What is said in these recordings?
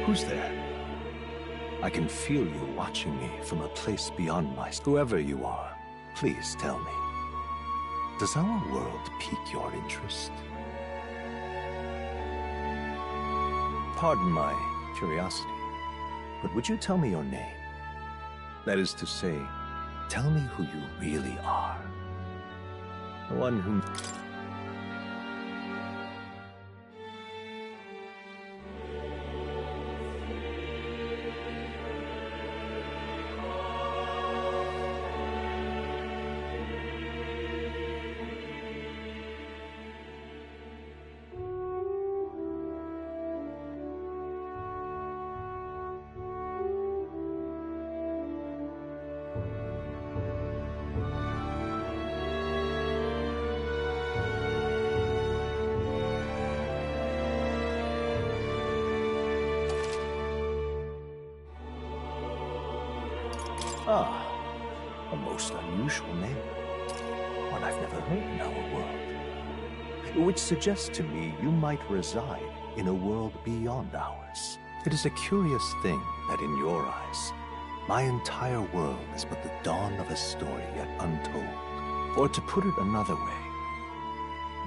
Who's there? I can feel you watching me from a place beyond my... Whoever you are, please tell me. Does our world pique your interest? Pardon my curiosity, but would you tell me your name? That is to say, tell me who you really are. The one whom... Ah, a most unusual name. One I've never heard in our world. Which suggests to me you might reside in a world beyond ours. It is a curious thing that in your eyes, my entire world is but the dawn of a story yet untold. Or to put it another way,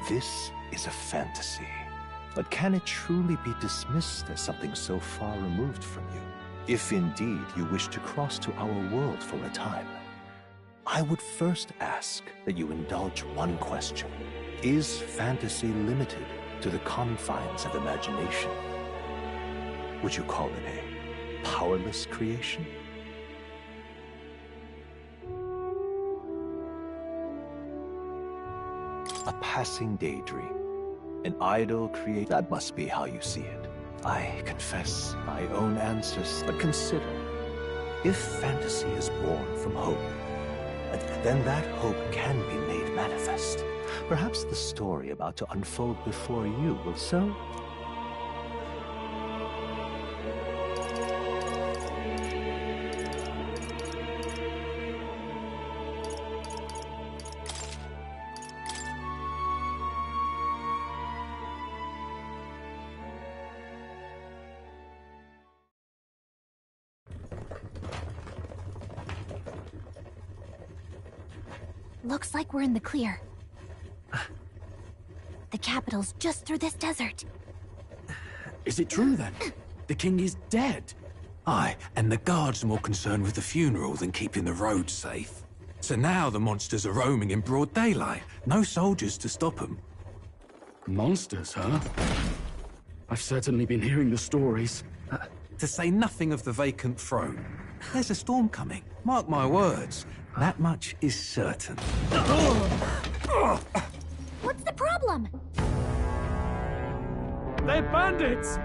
this is a fantasy. But can it truly be dismissed as something so far removed from you? If indeed you wish to cross to our world for a time, I would first ask that you indulge one question. Is fantasy limited to the confines of imagination? Would you call it a powerless creation? A passing daydream, an idle creation. That must be how you see it. I confess my own answers, but consider, if fantasy is born from hope, then that hope can be made manifest. Perhaps the story about to unfold before you will so. Looks like we're in the clear. The capital's just through this desert. Is it true then? The king is dead? Aye, and the guards are more concerned with the funeral than keeping the roads safe. So now the monsters are roaming in broad daylight. No soldiers to stop them. Monsters, huh? I've certainly been hearing the stories. To say nothing of the vacant throne. There's a storm coming, mark my words. That much is certain. What's the problem? They're bandits!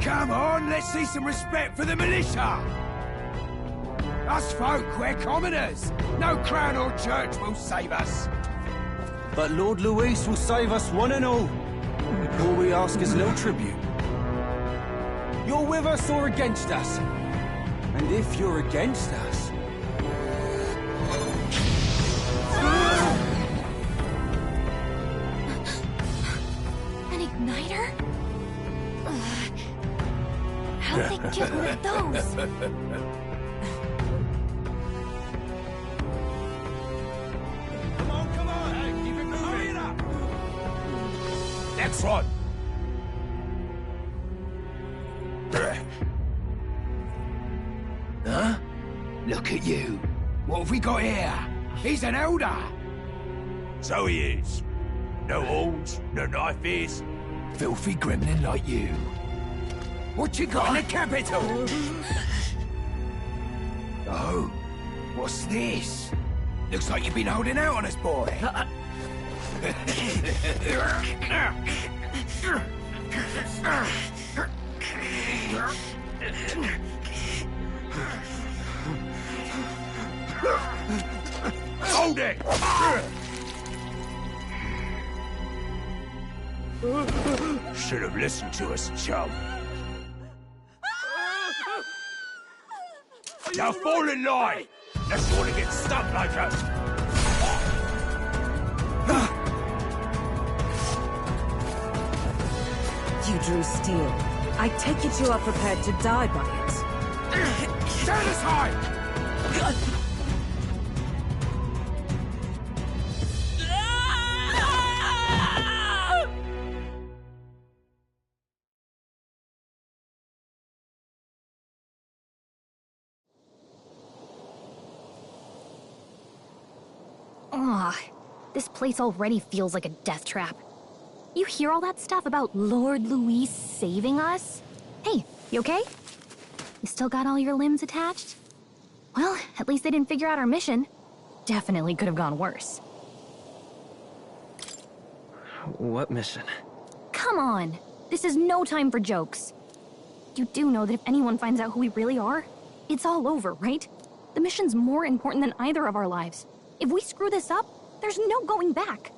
Come on, let's see some respect for the militia! Us folk, we're commoners. No crown or church will save us. But Lord Luis will save us one and all. All we ask is a little tribute. You're with us or against us? And if you're against us... An igniter? How'd they get one of those? Come on, hey, keep it moving. Hurry it up. Next one. Huh? Look at you. What have we got here? He's an elder. So he is. No horns, no knife is. Filthy gremlin like you. What you got in the capital? Oh, what's this? Looks like you've been holding out on us, boy. Hold it! Should have listened to us, chum. Now fall in line! Let's want to get stuck like us! You drew steel. I take it you are prepared to die by it. Stand aside! Ugh, this place already feels like a death trap. You hear all that stuff about Lord Luis saving us? Hey, you okay? You still got all your limbs attached? Well, at least they didn't figure out our mission. Definitely could have gone worse. What mission? Come on! This is no time for jokes. You do know that if anyone finds out who we really are, it's all over, right? The mission's more important than either of our lives. If we screw this up, there's no going back.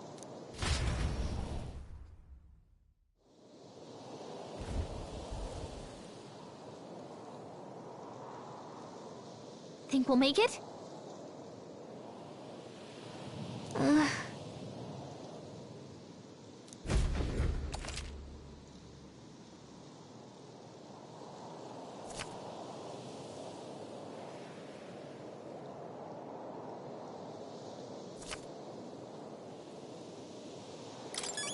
Think we'll make it?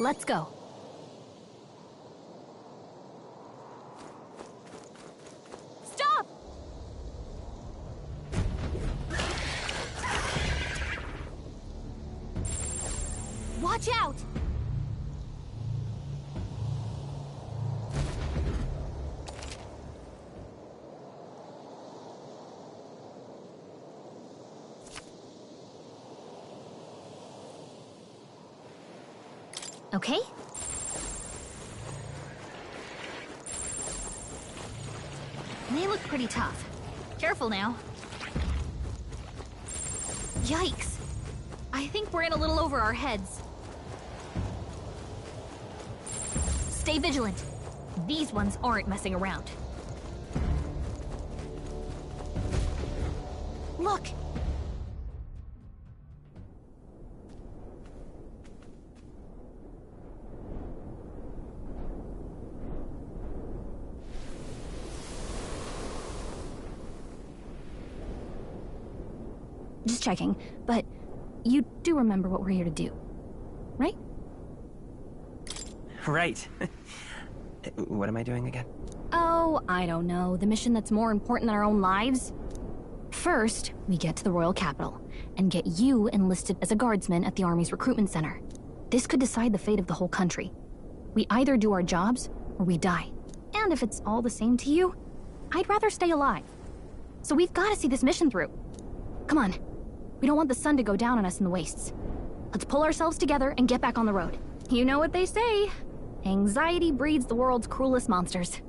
Let's go. Stop! Watch out! Okay? They look pretty tough. Careful now. Yikes! I think we're in a little over our heads. Stay vigilant. These ones aren't messing around. Look! Just checking, but you do remember what we're here to do, right? Right. What am I doing again? Oh, I don't know. The mission that's more important than our own lives? First, we get to the royal capital and get you enlisted as a guardsman at the army's recruitment center. This could decide the fate of the whole country. We either do our jobs or we die. And if it's all the same to you, I'd rather stay alive. So we've got to see this mission through. Come on. We don't want the sun to go down on us in the wastes. Let's pull ourselves together and get back on the road. You know what they say. Anxiety breeds the world's cruelest monsters.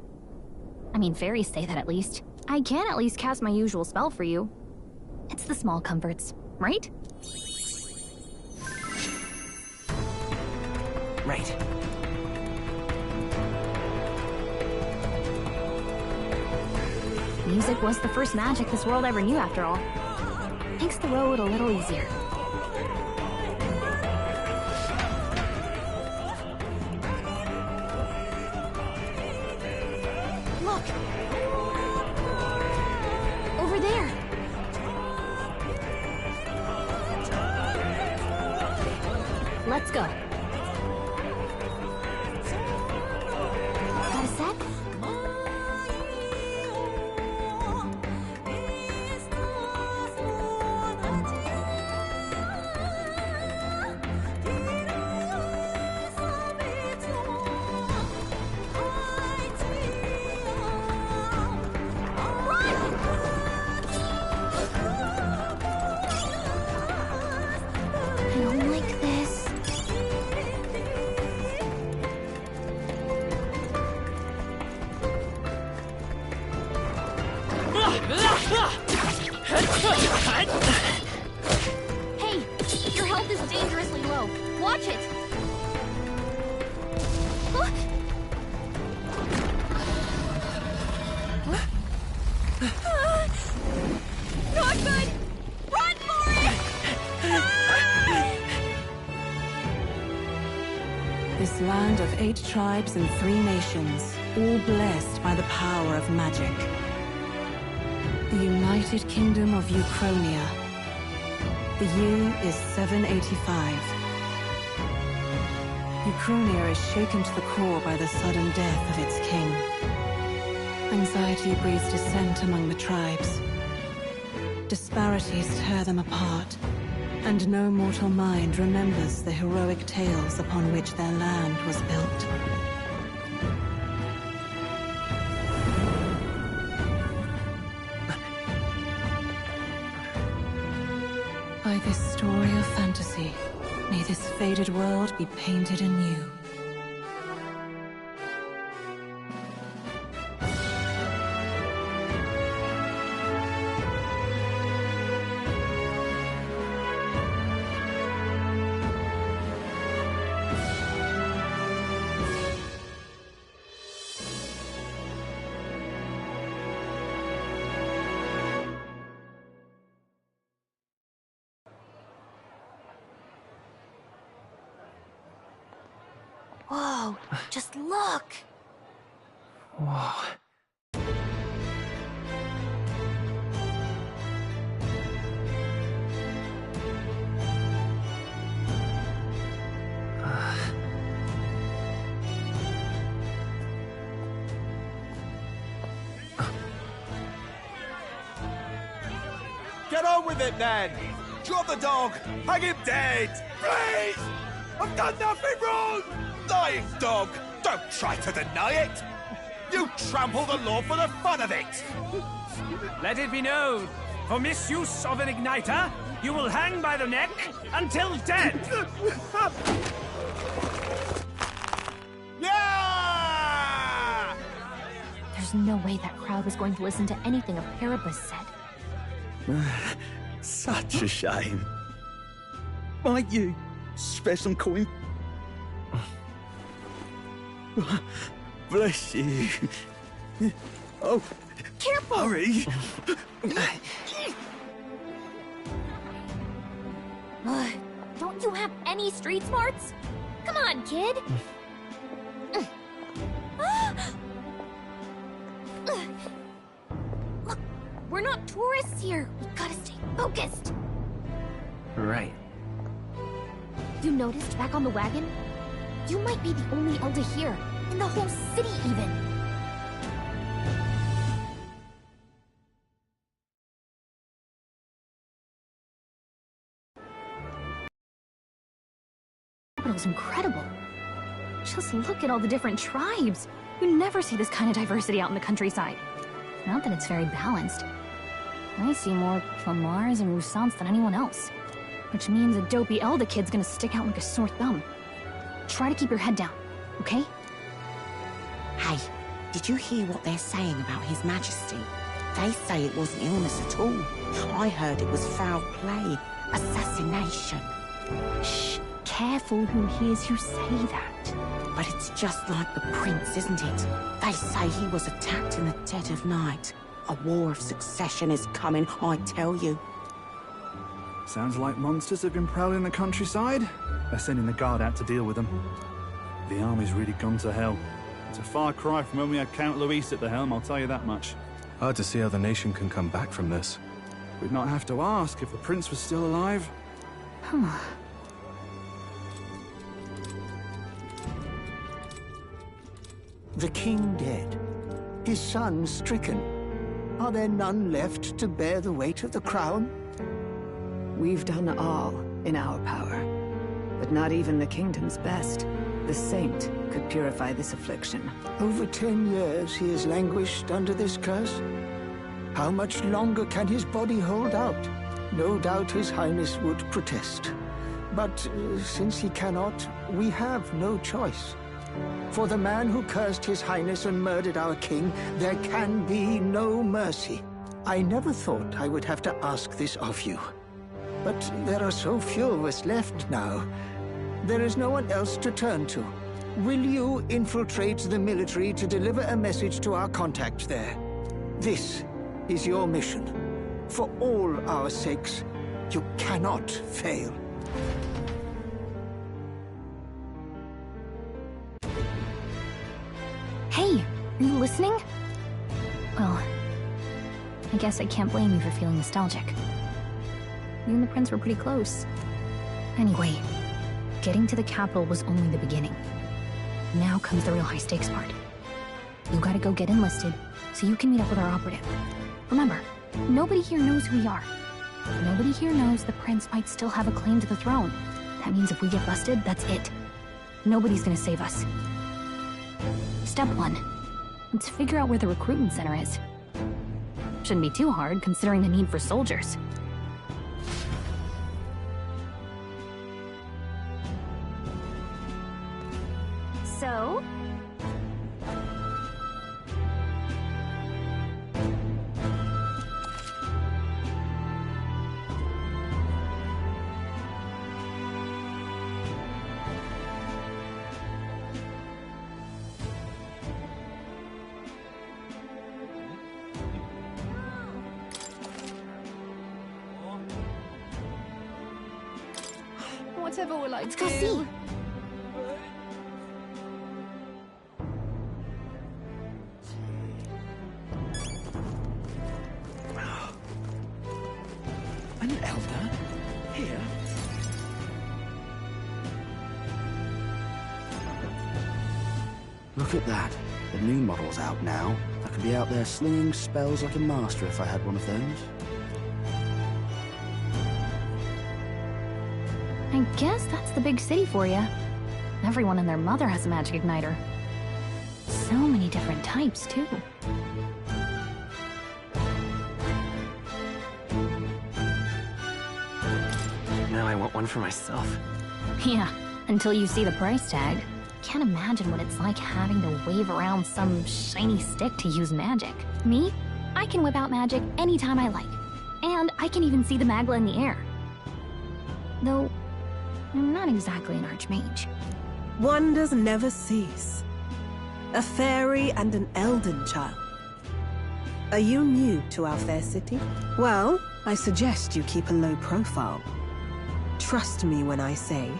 I mean, fairies say that at least. I can at least cast my usual spell for you. It's the small comforts, right? Right. Music was the first magic this world ever knew, after all. Makes the road a little easier. Look! Over there! Let's go. Got a set? I don't like this. Hey, your health is dangerously low. Watch it. Huh? Not good! Run for it! This land of 8 tribes and 3 nations, all blessed by the power of magic. The United Kingdom of Uchronia. The year is 785. Uchronia is shaken to the core by the sudden death of its king. Anxiety breeds dissent among the tribes. Disparities tear them apart, and no mortal mind remembers the heroic tales upon which their land was built. By this story of fantasy, may this faded world be painted anew. Whoa, just look! Whoa. Get on with it, then! Drop the dog! Hang him dead! Please! I've done nothing wrong! Lying dog! Don't try to deny it! You trample the law for the fun of it! Let it be known, for misuse of an igniter, you will hang by the neck until dead! Yeah! There's no way that crowd was going to listen to anything a Paribus said. Such a shame. Might you spare some coin? Bless you. Oh, Careful! hurry! Don't you have any street smarts? Come on, kid! Look, we're not tourists here. We gotta stay focused. Right. You noticed back on the wagon? You might be the only elder here, in the whole city even. Capital's incredible. Just look at all the different tribes. You never see this kind of diversity out in the countryside. Not that it's very balanced. I see more Flamars and Roussants than anyone else. Which means a dopey Elder kid's gonna stick out like a sore thumb. Try to keep your head down, okay? Hey, did you hear what they're saying about His Majesty? They say it wasn't illness at all. I heard it was foul play, assassination. Shh, careful who hears you say that. But it's just like the prince, isn't it? They say he was attacked in the dead of night. A war of succession is coming, I tell you. Sounds like monsters have been prowling the countryside. They're sending the guard out to deal with them. The army's really gone to hell. It's a far cry from when we had Count Luis at the helm, I'll tell you that much. Hard to see how the nation can come back from this. We'd not have to ask if the prince was still alive. The king dead, his son stricken. Are there none left to bear the weight of the crown? We've done all in our power, but not even the kingdom's best. The saint could purify this affliction. Over 10 years he has languished under this curse. How much longer can his body hold out? No doubt his highness would protest. But since he cannot, we have no choice. For the man who cursed his highness and murdered our king, there can be no mercy. I never thought I would have to ask this of you. But there are so few of us left now. There is no one else to turn to. Will you infiltrate the military to deliver a message to our contact there? This is your mission. For all our sakes, you cannot fail. listening? Well, I guess I can't blame you for feeling nostalgic. You and the prince were pretty close. Anyway, getting to the capital was only the beginning. Now comes the real high-stakes part. You gotta go get enlisted, so you can meet up with our operative. Remember, nobody here knows who we are. Nobody here knows the prince might still have a claim to the throne. That means if we get busted, that's it. Nobody's gonna save us. Step 1. Let's figure out where the recruitment center is. Shouldn't be too hard, considering the need for soldiers. So? Whatever will I do? Let's go see. An elder? Here? Look at that. The new model's out now. I could be out there slinging spells like a master if I had one of those. I guess that's the big city for you. Everyone and their mother has a magic igniter. So many different types, too. Now I want one for myself. Yeah, until you see the price tag. Can't imagine what it's like having to wave around some shiny stick to use magic. Me? I can whip out magic anytime I like. And I can even see the Magla in the air. Though, I'm not exactly an archmage. Wonders never cease. A fairy and an elden child. Are you new to our fair city? Well, I suggest you keep a low profile. Trust me when I say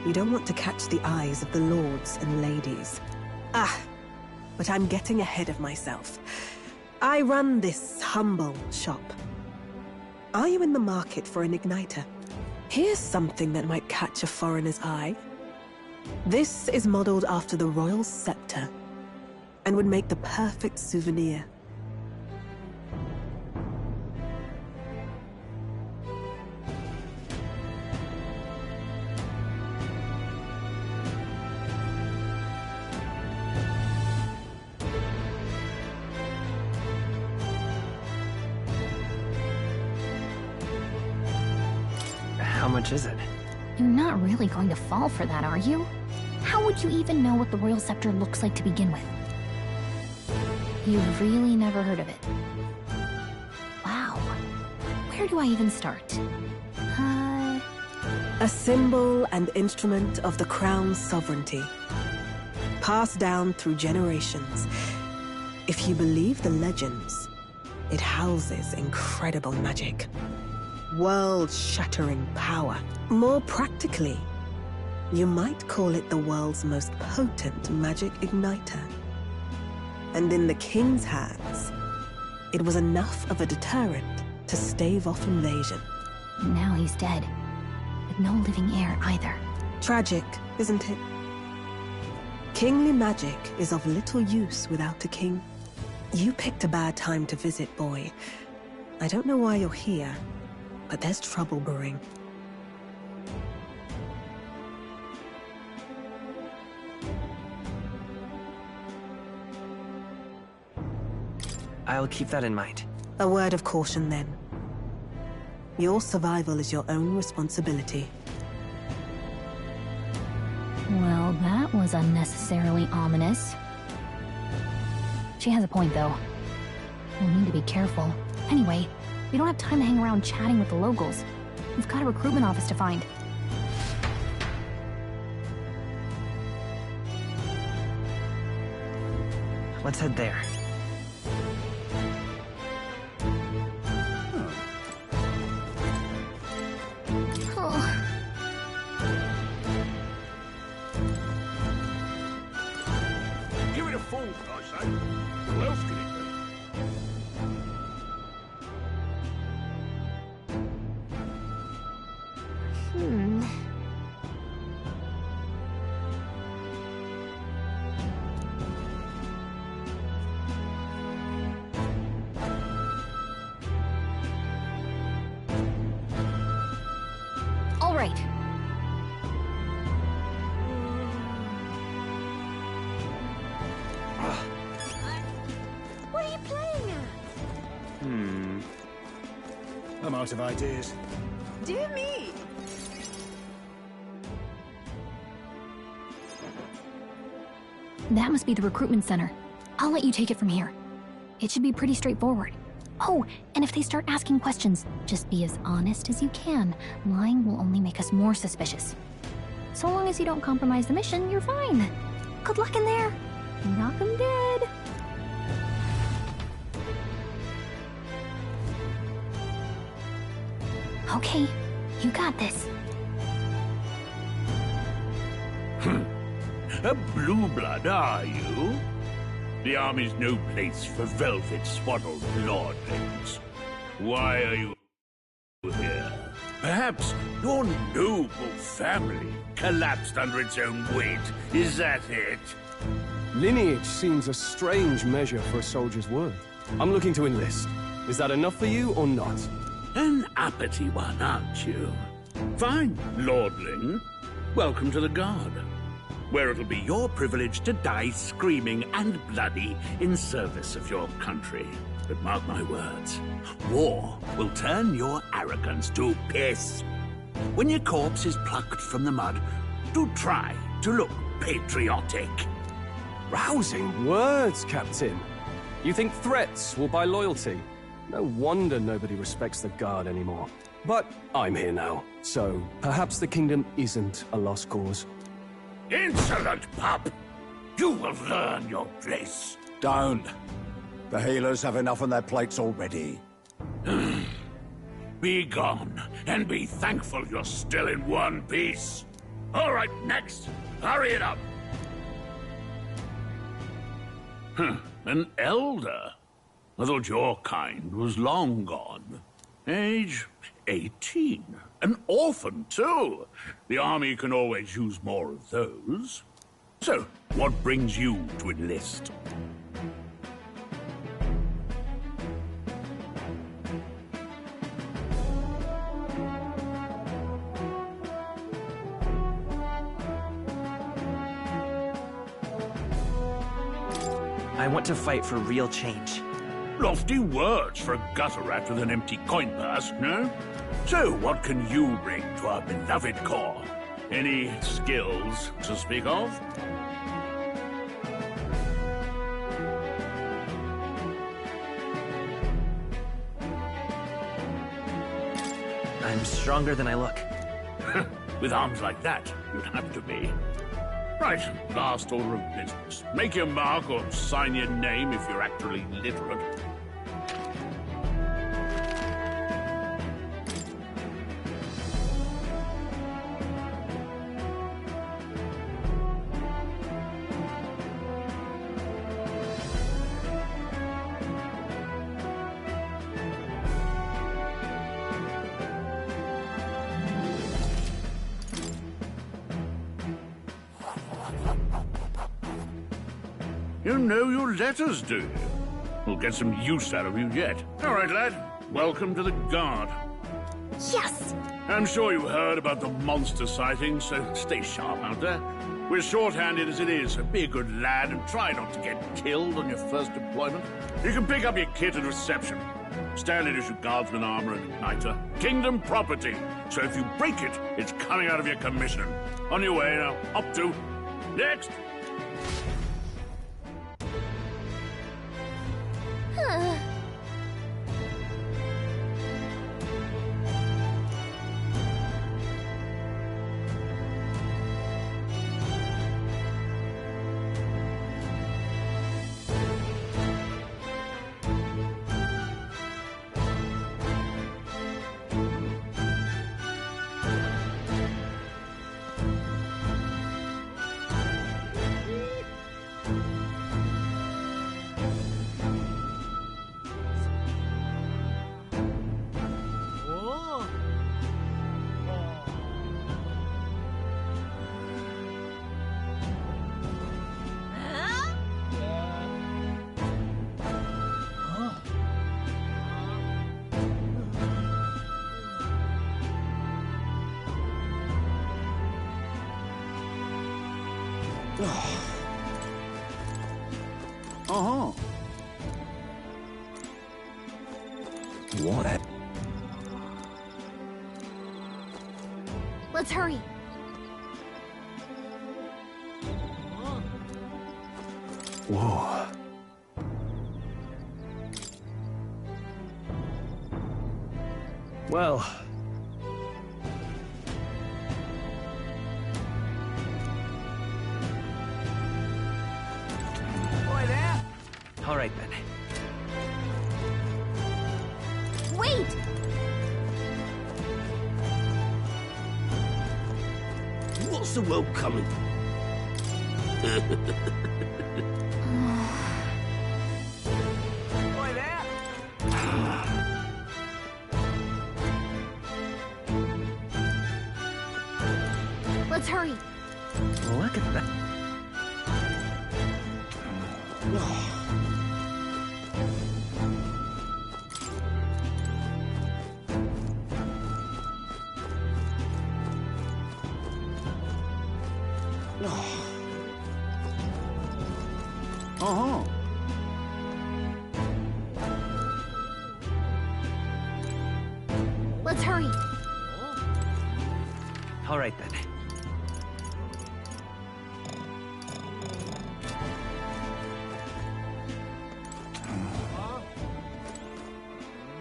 you don't want to catch the eyes of the lords and ladies. But I'm getting ahead of myself. I run this humble shop. Are you in the market for an igniter? Here's something that might catch a foreigner's eye. This is modeled after the royal scepter and would make the perfect souvenir. How much is it? You're not really going to fall for that, are you? How would you even know what the royal scepter looks like to begin with? You've really never heard of it. Wow. Where do I even start? A symbol and instrument of the crown's sovereignty. Passed down through generations. If you believe the legends, it houses incredible magic. World-shattering power. More practically, you might call it the world's most potent magic igniter. And in the king's hands, it was enough of a deterrent to stave off invasion. Now he's dead, with no living heir either. Tragic, isn't it? Kingly magic is of little use without a king. You picked a bad time to visit, boy. I don't know why you're here, but there's trouble brewing. I'll keep that in mind. A word of caution, then. Your survival is your own responsibility. Well, that was unnecessarily ominous. She has a point, though. We'll need to be careful. Anyway, we don't have time to hang around chatting with the locals. We've got a recruitment office to find. Let's head there. Give it a fold, I say. Well, I'm out of ideas. Dear me! That must be the recruitment center. I'll let you take it from here. It should be pretty straightforward. Oh, and if they start asking questions, just be as honest as you can. Lying will only make us more suspicious. So long as you don't compromise the mission, you're fine. Good luck in there. Knock 'em dead. Okay, you got this. A blue blood, are you? The army's no place for velvet-swaddled lordlings. Why are you here? Perhaps your noble family collapsed under its own weight. Is that it? Lineage seems a strange measure for a soldier's worth. I'm looking to enlist. Is that enough for you or not? An uppity one, aren't you? Fine, lordling. Welcome to the Guard, where it'll be your privilege to die screaming and bloody in service of your country. But mark my words, war will turn your arrogance to piss. When your corpse is plucked from the mud, do try to look patriotic. Rousing words, Captain. You think threats will buy loyalty? No wonder nobody respects the Guard anymore. But I'm here now, so perhaps the kingdom isn't a lost cause. Insolent pup! You will learn your place. Don't. The healers have enough on their plates already. Be gone, and be thankful you're still in one piece. All right, next. Hurry it up. An elder? I thought your kind was long gone. Age 18. An orphan, too. The army can always use more of those. So, what brings you to enlist? I want to fight for real change. Lofty words for a gutter rat with an empty coin purse, no? So, what can you bring to our beloved corps? Any skills to speak of? I'm stronger than I look. With arms like that, you'd have to be. Right, last order of business. Make your mark or sign your name if you're actually literate. You know your letters, do you? We'll get some use out of you yet. All right, lad. Welcome to the Guard. Yes! I'm sure you heard about the monster sighting, so stay sharp out there. We're short-handed as it is, so be a good lad and try not to get killed on your first deployment. You can pick up your kit at reception. Standard issue guardsman armor and igniter. Kingdom property. So if you break it, it's coming out of your commission. On your way now. Up to. Next! What? Let's hurry. Whoa. Well... Boy there! All right, then. Wait! What's the world coming? Boy there! Let's hurry. Look at that. Uh-huh. Let's hurry. All right, then.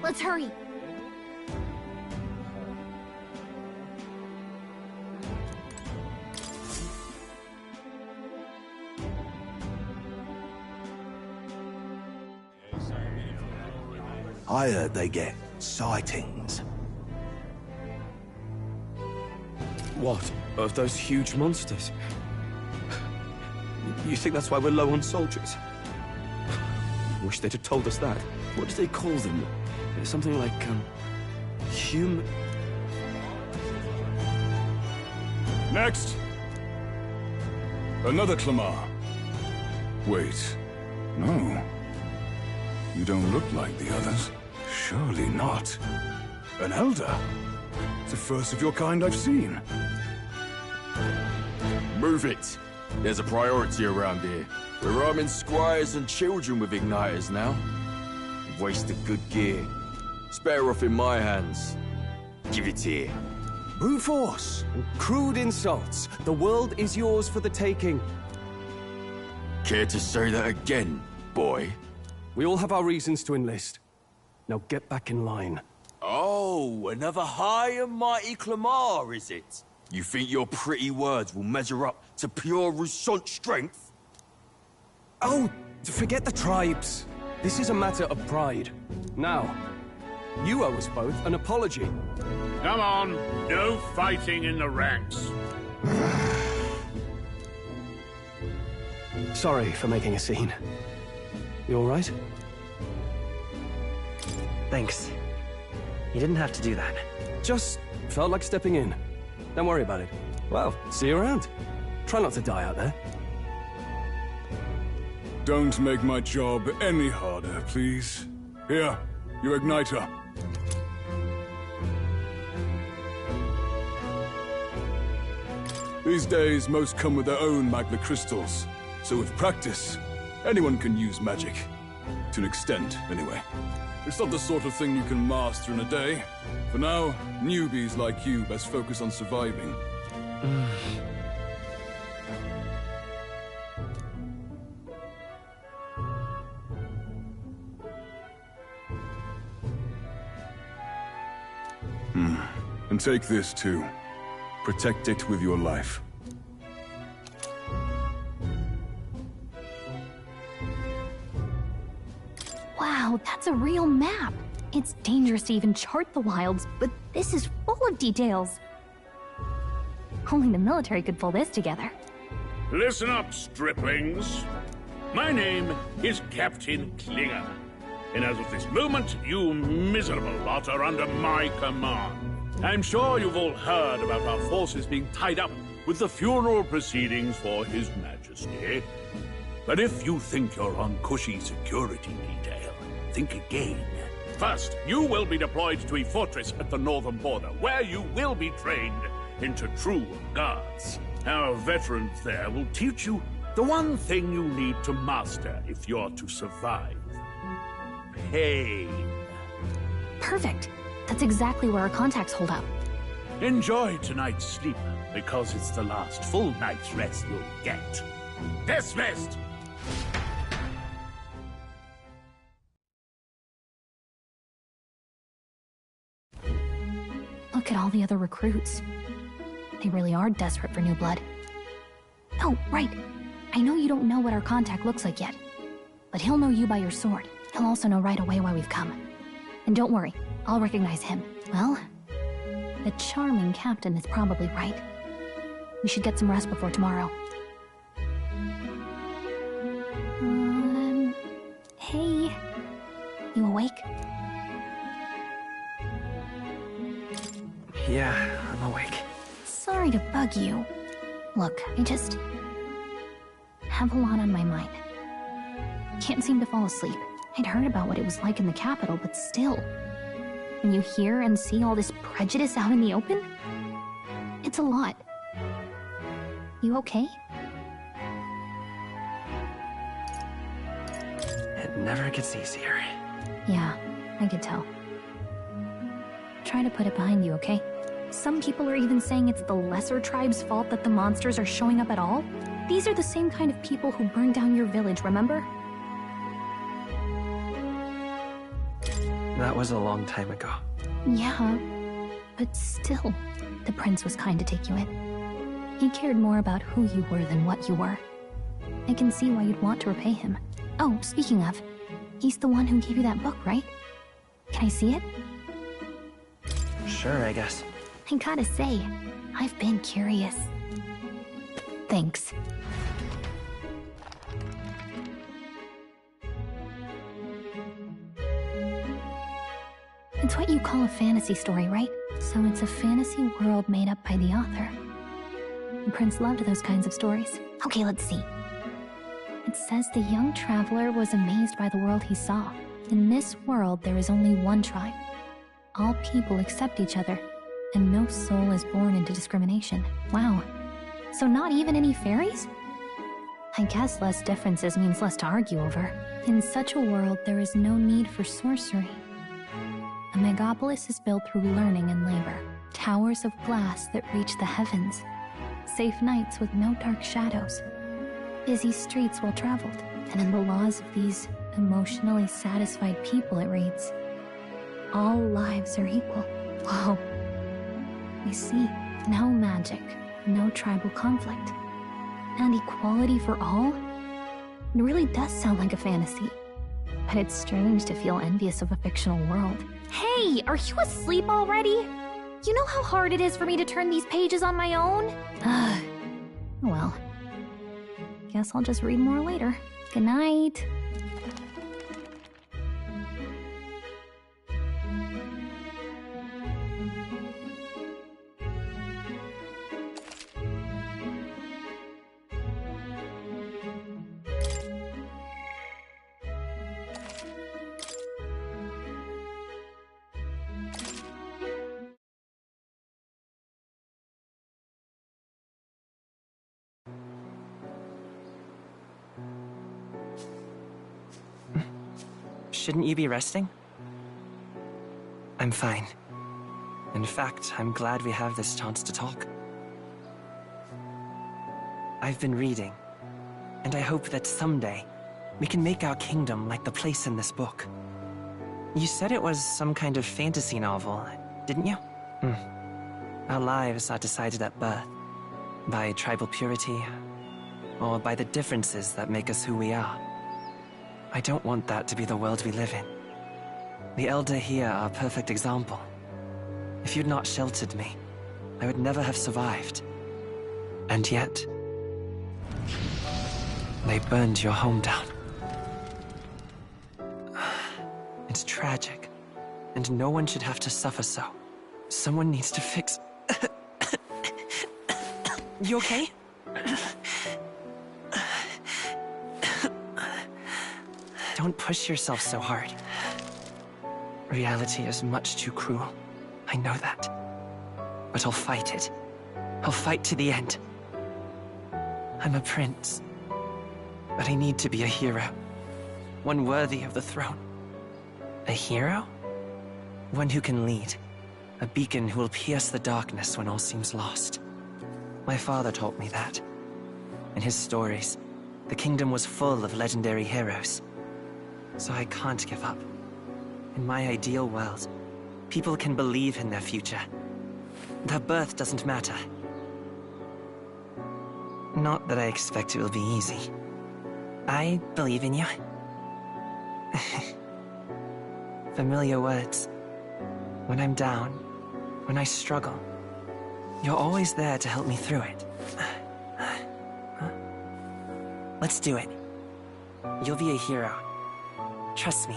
Let's hurry. I heard they get sightings. What? Of those huge monsters? You think that's why we're low on soldiers? Wish they'd have told us that. What do they call them? Something like, human... Next! Another Clamar. Wait. No. You don't look like the others. Surely not. An elder? It's the first of your kind I've seen. Move it. There's a priority around here. We're arming squires and children with igniters now. Waste of good gear. It's better off in my hands. Give it here. Brute force and crude insults. The world is yours for the taking. Care to say that again, boy? We all have our reasons to enlist. Now get back in line. Oh, another high and mighty Clamar, is it? You think your pretty words will measure up to pure Roussant strength? Oh, forget the tribes. This is a matter of pride. Now, you owe us both an apology. Come on, no fighting in the ranks. Sorry for making a scene. You all right? Thanks. You didn't have to do that. Just felt like stepping in. Don't worry about it. Well, see you around. Try not to die out there. Don't make my job any harder, please. Here, your igniter. These days, most come with their own magna crystals. So with practice, anyone can use magic. To an extent, anyway. It's not the sort of thing you can master in a day. For now, newbies like you best focus on surviving. And take this too. Protect it with your life. Wow, that's a real map. It's dangerous to even chart the wilds, but this is full of details. Only the military could pull this together. Listen up, striplings. My name is Captain Klinger. And as of this moment, you miserable lot are under my command. I'm sure you've all heard about our forces being tied up with the funeral proceedings for His Majesty. But if you think you're on cushy security detail, think again. First, you will be deployed to a fortress at the northern border, where you will be trained into true guards. Our veterans there will teach you the one thing you need to master if you're to survive. Pain. Perfect. That's exactly where our contacts hold up. Enjoy tonight's sleep, because it's the last full night's rest you'll get. Dismissed! Look at all the other recruits. They really are desperate for new blood. Oh, right. I know you don't know what our contact looks like yet, but he'll know you by your sword. He'll also know right away why we've come. And don't worry, I'll recognize him. Well, the charming captain is probably right. We should get some rest before tomorrow. Hey. You awake? Yeah, I'm awake. Sorry to bug you. Look, I just have a lot on my mind. Can't seem to fall asleep. I'd heard about what it was like in the capital, but still. When you hear and see all this prejudice out in the open, it's a lot. You okay? It never gets easier. Yeah, I could tell. Try to put it behind you, okay? Some people are even saying it's the lesser tribe's fault that the monsters are showing up at all. These are the same kind of people who burned down your village, remember? That was a long time ago. Yeah, but still, the prince was kind to take you in. He cared more about who you were than what you were. I can see why you'd want to repay him. Oh, speaking of, he's the one who gave you that book, right? Can I see it? Sure, I guess. I gotta say, I've been curious. Thanks. It's what you call a fantasy story, right? So it's a fantasy world made up by the author. The prince loved those kinds of stories. Okay, let's see. It says the young traveler was amazed by the world he saw. In this world, there is only one tribe. All people accept each other, and no soul is born into discrimination. Wow. So not even any fairies? I guess less differences means less to argue over. In such a world, there is no need for sorcery. A megapolis is built through learning and labor. Towers of glass that reach the heavens. Safe nights with no dark shadows. Busy streets well traveled. And in the laws of these emotionally satisfied people, it reads, all lives are equal. Whoa. I see. No magic, no tribal conflict. And equality for all? It really does sound like a fantasy. But it's strange to feel envious of a fictional world. Hey, are you asleep already? You know how hard it is for me to turn these pages on my own? Well, guess I'll just read more later. Good night. Shouldn't you be resting? I'm fine. In fact, I'm glad we have this chance to talk. I've been reading, and I hope that someday we can make our kingdom like the place in this book. You said it was some kind of fantasy novel, didn't you? Our lives are decided at birth, by tribal purity, or by the differences that make us who we are. I don't want that to be the world we live in. The Elder here are a perfect example. If you'd not sheltered me, I would never have survived. And yet, they burned your home down. It's tragic, and no one should have to suffer so. Someone needs to fix... You okay? Don't push yourself so hard. Reality is much too cruel. I know that. But I'll fight it. I'll fight to the end. I'm a prince. But I need to be a hero. One worthy of the throne. A hero? One who can lead. A beacon who will pierce the darkness when all seems lost. My father taught me that. In his stories, the kingdom was full of legendary heroes. So I can't give up. In my ideal world, people can believe in their future. Their birth doesn't matter. Not that I expect it will be easy. I believe in you. Familiar words. When I'm down, when I struggle, you're always there to help me through it. Let's do it. You'll be a hero. Trust me.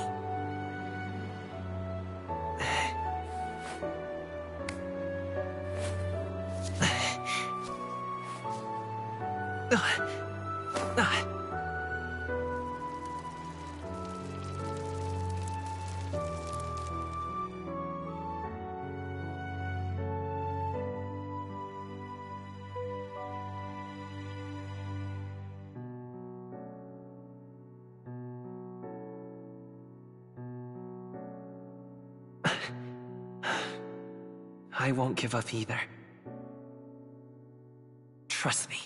I won't give up either. Trust me.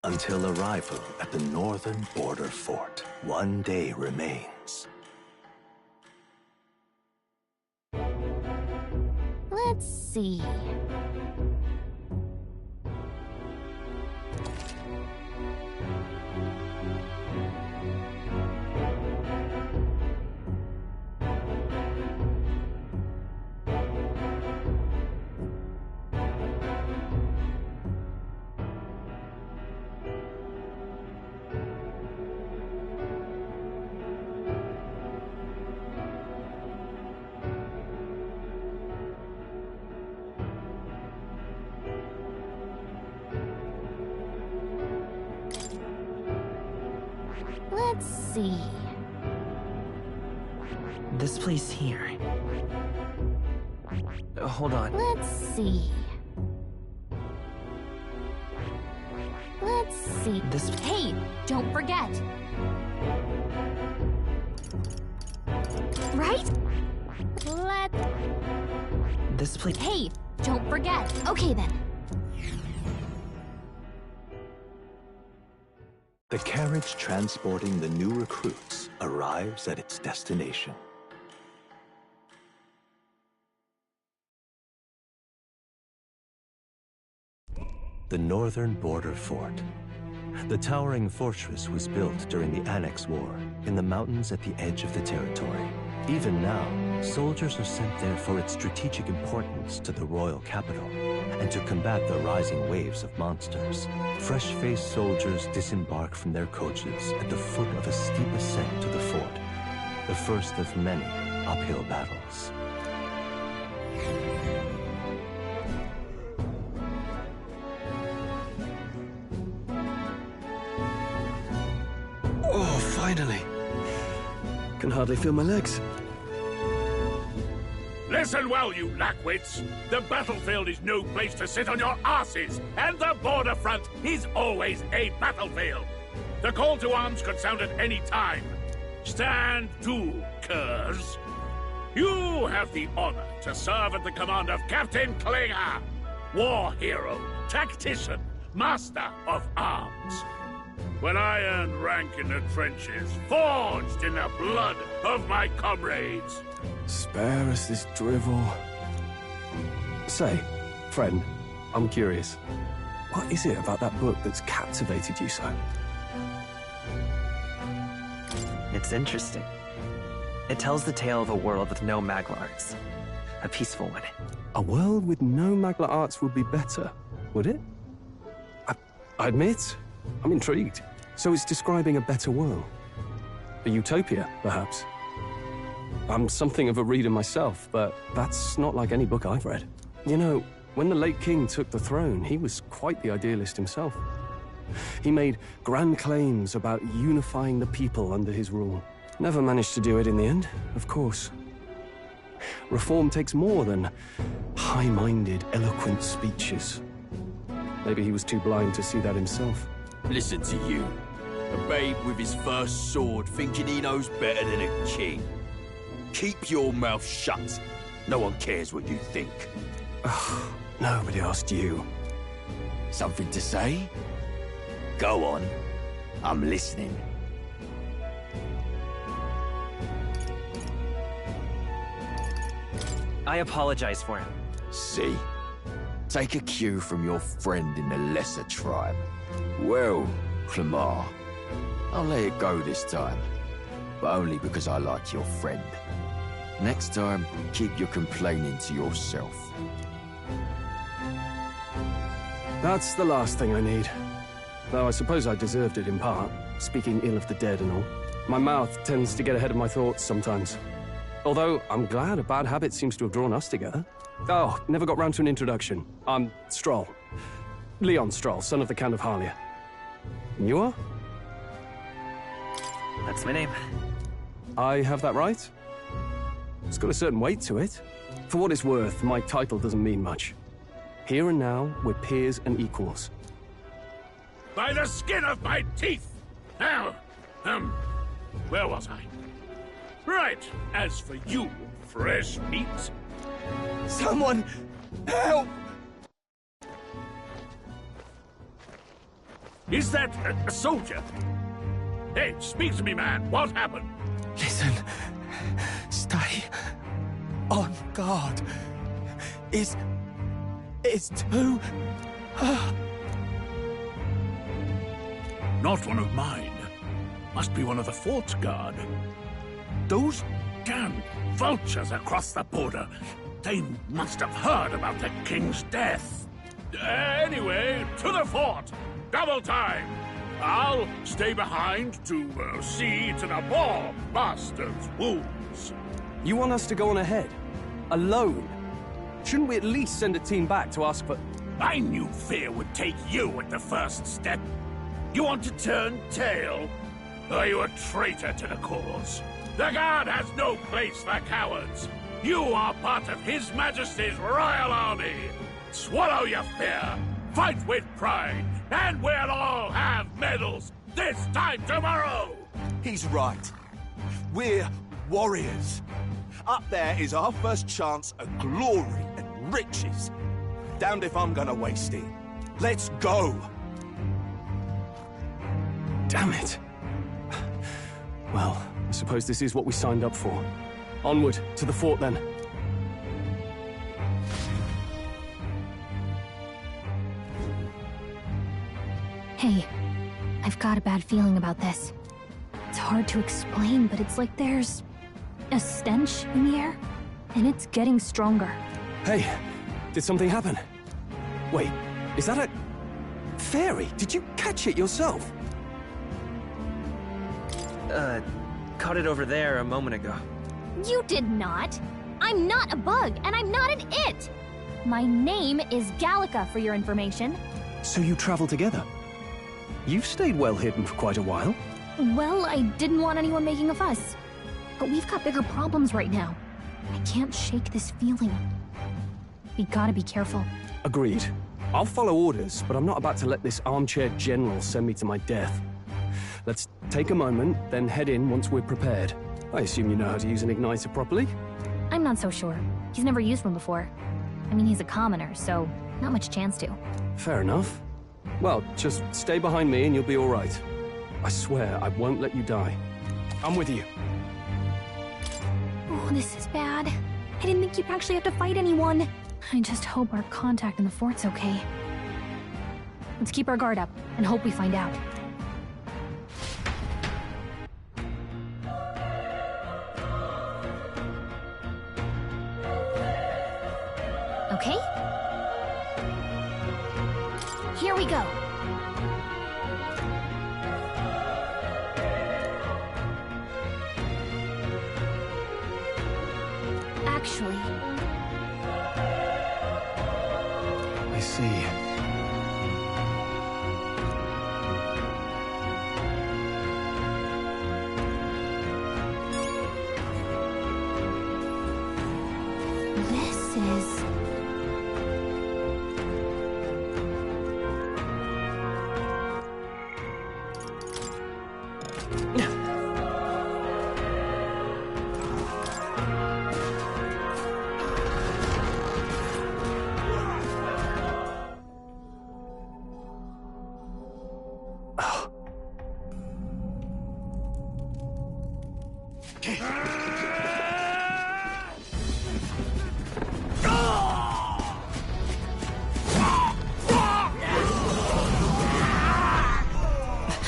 Until arrival at the northern border fort, one day remains. Let's see. Let's see. This place here. Hold on. Let's see. Let's see. This... Hey, don't forget. Right? This place... Hey, don't forget. Okay, then. The carriage transporting the new recruits arrives at its destination. The northern border fort. The towering fortress was built during the Annex War in the mountains at the edge of the territory. Even now, soldiers are sent there for its strategic importance to the royal capital and to combat the rising waves of monsters. Fresh-faced soldiers disembark from their coaches at the foot of a steep ascent to the fort, the first of many uphill battles. Oh, finally. Can hardly feel my legs. Listen well, you lackwits. The battlefield is no place to sit on your asses, and the border front is always a battlefield. The call to arms could sound at any time. Stand to, curs. You have the honor to serve at the command of Captain Klinger, war hero, tactician, master of arms. When I earned rank in the trenches, forged in the blood of my comrades. Spare us this drivel. Say, friend, I'm curious. What is it about that book that's captivated you so? It's interesting. It tells the tale of a world with no Magla arts. A peaceful one. A world with no Magla arts would be better, would it? I admit, I'm intrigued. So it's describing a better world. A utopia, perhaps. I'm something of a reader myself, but that's not like any book I've read. You know, when the late king took the throne, he was quite the idealist himself. He made grand claims about unifying the people under his rule. Never managed to do it in the end, of course. Reform takes more than high-minded, eloquent speeches. Maybe he was too blind to see that himself. Listen to you. A babe with his first sword thinking he knows better than a king. Keep your mouth shut. No one cares what you think. Nobody asked you. Something to say? Go on. I'm listening. I apologize for him. See? Take a cue from your friend in the lesser tribe. Well, Clamar, I'll let it go this time. But only because I like your friend. Next time, keep your complaining to yourself. That's the last thing I need. Though I suppose I deserved it in part, speaking ill of the dead and all. My mouth tends to get ahead of my thoughts sometimes. Although, I'm glad a bad habit seems to have drawn us together. Oh, never got round to an introduction. I'm Stroll. Leon Stroll, son of the Count of Harlia. And you are? That's my name. I have that right? It's got a certain weight to it. For what it's worth, my title doesn't mean much. Here and now, we're peers and equals. By the skin of my teeth! Now, where was I? Right, as for you, fresh meat... Someone, help! Is that a soldier? Hey, speak to me, man. What happened? Listen. Stay on guard. It's too... Not one of mine. Must be one of the fort's guard. Those damn vultures across the border. They must have heard about the king's death. Anyway, to the fort. Double time. I'll stay behind to see to the poor master's wounds. You want us to go on ahead? Alone? Shouldn't we at least send a team back to ask for... I knew fear would take you at the first step. You want to turn tail? Are you a traitor to the cause? The Guard has no place for cowards. You are part of His Majesty's Royal Army. Swallow your fear, fight with pride, and we'll all have medals this time tomorrow! He's right. We're warriors. Up there is our first chance at glory and riches. Damned if I'm gonna waste it. Let's go! Damn it. Well, I suppose this is what we signed up for. Onward, to the fort then. Hey, I've got a bad feeling about this. It's hard to explain, but it's like there's a stench in the air, and it's getting stronger. Hey, did something happen? Wait, is that a... fairy? Did you catch it yourself? Caught it over there a moment ago. You did not! I'm not a bug, and I'm not an it! My name is Gallica, for your information. So you travel together? You've stayed well hidden for quite a while. Well, I didn't want anyone making a fuss. But we've got bigger problems right now. I can't shake this feeling. We gotta be careful. Agreed. I'll follow orders, but I'm not about to let this armchair general send me to my death. Let's take a moment, then head in once we're prepared. I assume you know how to use an igniter properly? I'm not so sure. He's never used one before. I mean, he's a commoner, so not much chance to. Fair enough. Well, just stay behind me and you'll be all right. I swear I won't let you die. I'm with you. Oh, this is bad. I didn't think you'd actually have to fight anyone. I just hope our contact in the fort's okay. Let's keep our guard up and hope we find out. Okay? Here we go. Actually... I see. This is...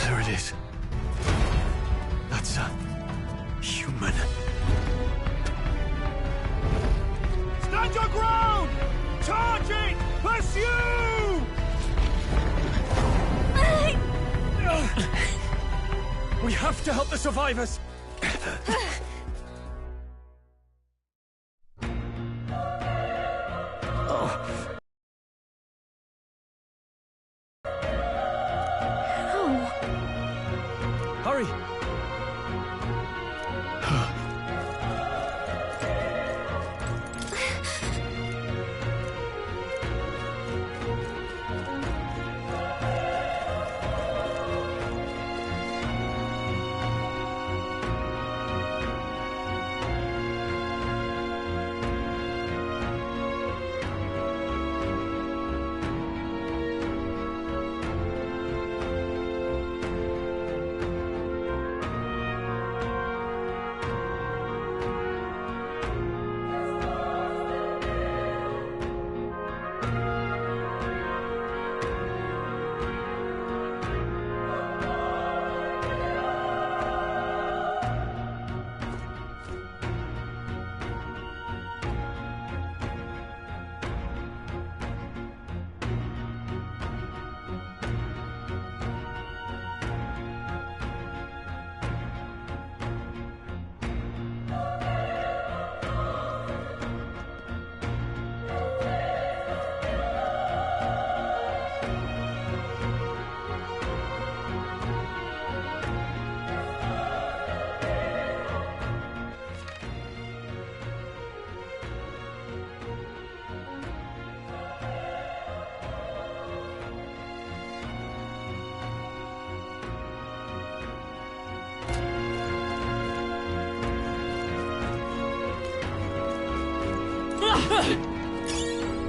There it is. That's a human. Stand your ground! Charging! Pursue! We have to help the survivors! Hurry!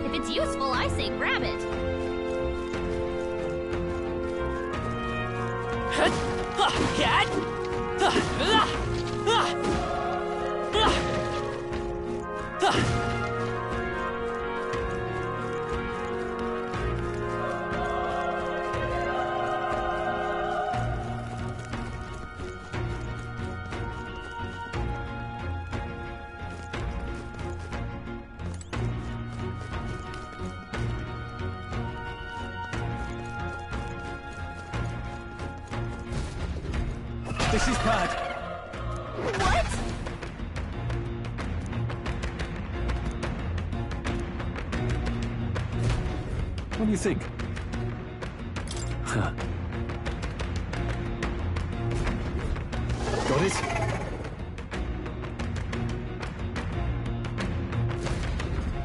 If it's useful, I say grab it. This is bad. What? What do you think? Huh. Got it?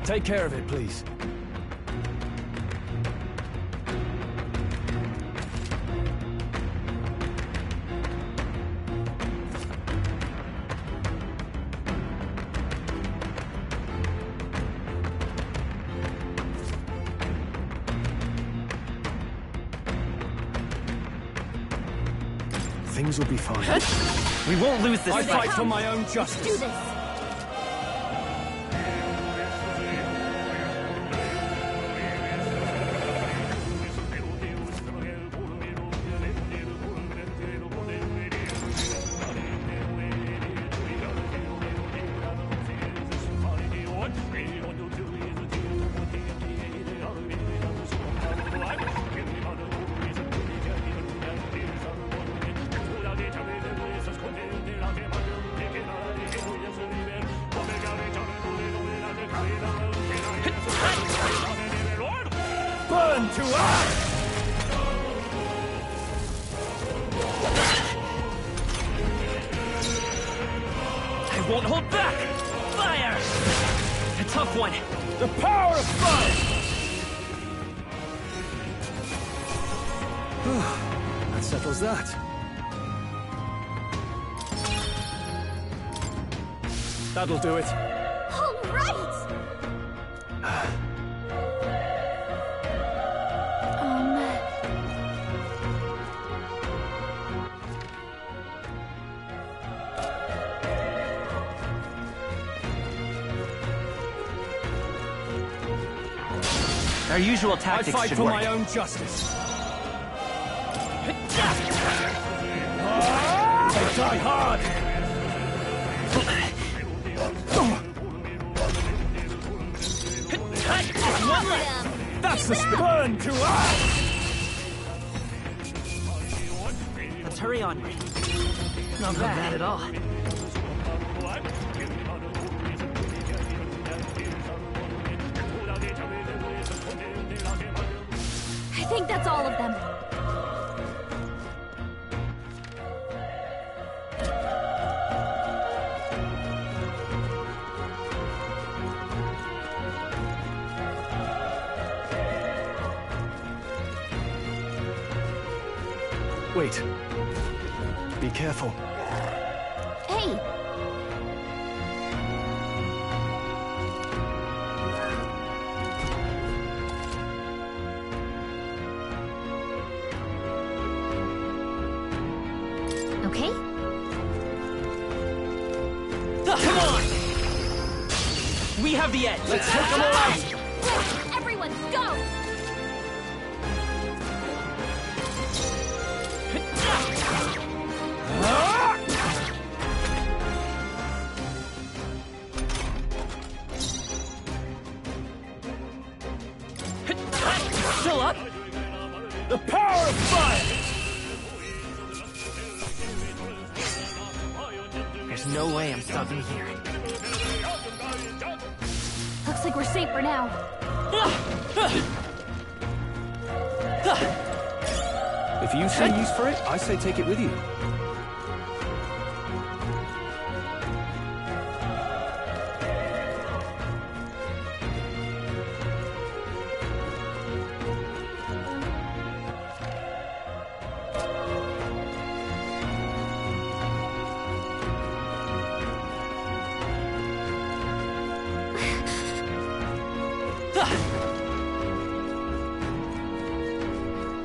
Take care of it, please. Things will be fine. We won't lose this I fight. fight for my own justice. Let's do this. Burn to earth! I won't hold back! Fire! A tough one. The power of fire! That settles that. That'll do it. All right! Our usual tactics I fight should for work. my own justice. I die hard! That's the burn to earth! Let's hurry on. Not bad at all. I think that's all of them. Wait. Be careful. Hey! Okay? Come on! We have the edge. Let's take them all out! Everyone, go! Still up? The power of fire! There's no way I'm stopping here. Looks like we're safe for now. If you say use for it, I say take it with you.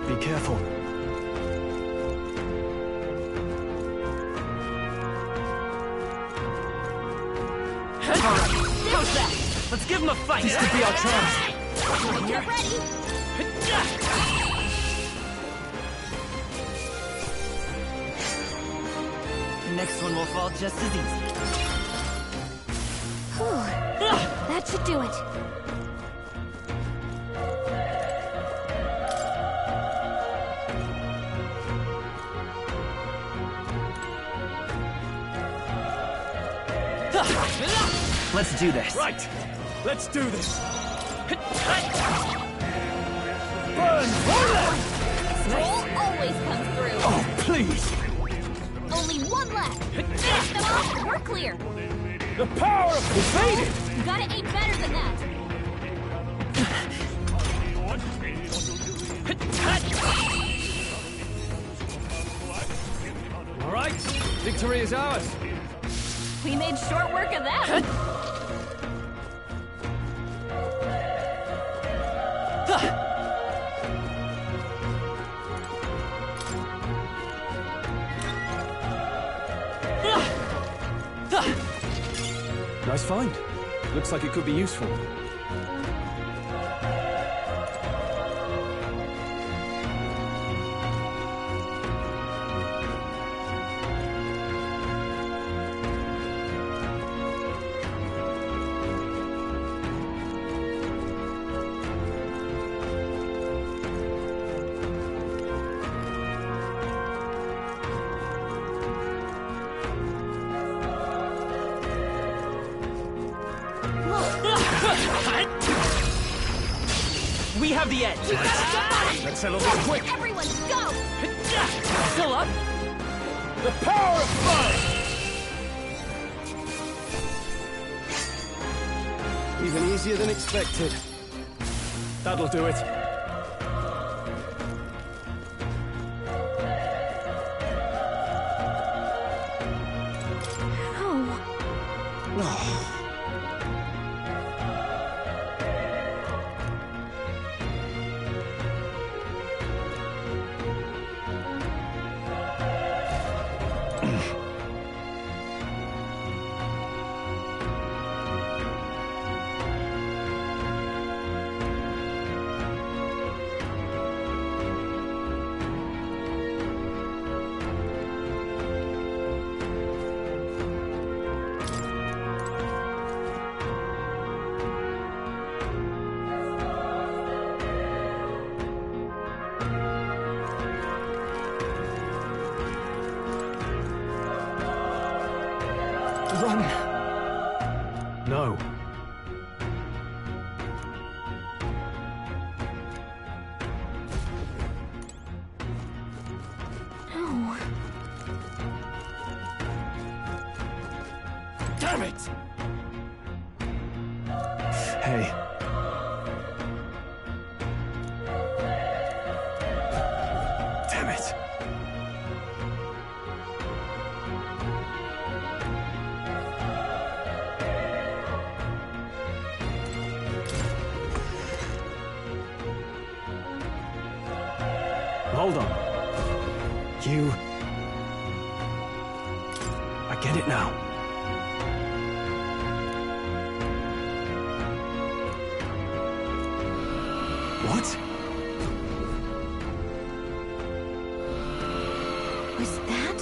Be careful. How's that? Let's give him a fight. This could be our chance. Get ready! The next one will fall just as easy. Whew. That should do it. Let's do this. Right! Let's do this! Burn! Stroll always comes through. Oh, please! Only one left. Finish them off, we're clear. The power of defeated! You gotta aim better than that. All right, victory is ours. We made short work of them. Nice find. Looks like it could be useful. We have the edge. Let's settle this quick. Everyone, go! Still up? The power of fire! Even easier than expected. That'll do it. Run! No. No. Damn it! Hey. Damn it. Hold on. You... I get it now. What? Was that?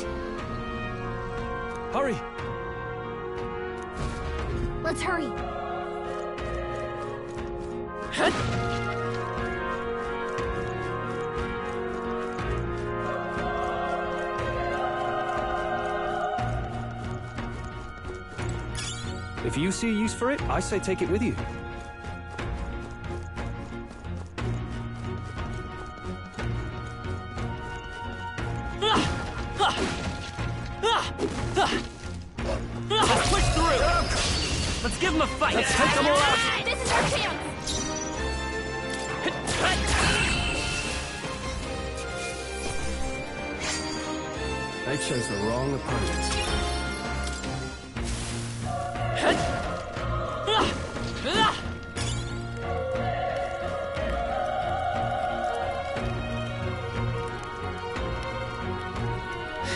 Hurry! Let's hurry. If you see a use for it, I say take it with you. Let's push through! Let's give them a fight! Let's take them all out! This is our chance! They chose the wrong opponent.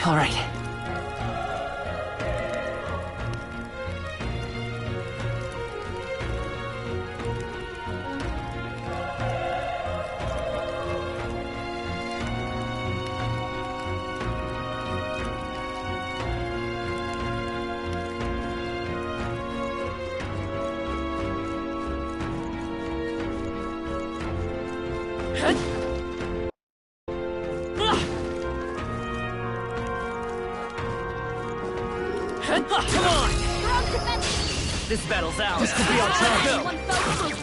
All right. Come on! You're on defense! This battle's ours. This could be our chance. One focus.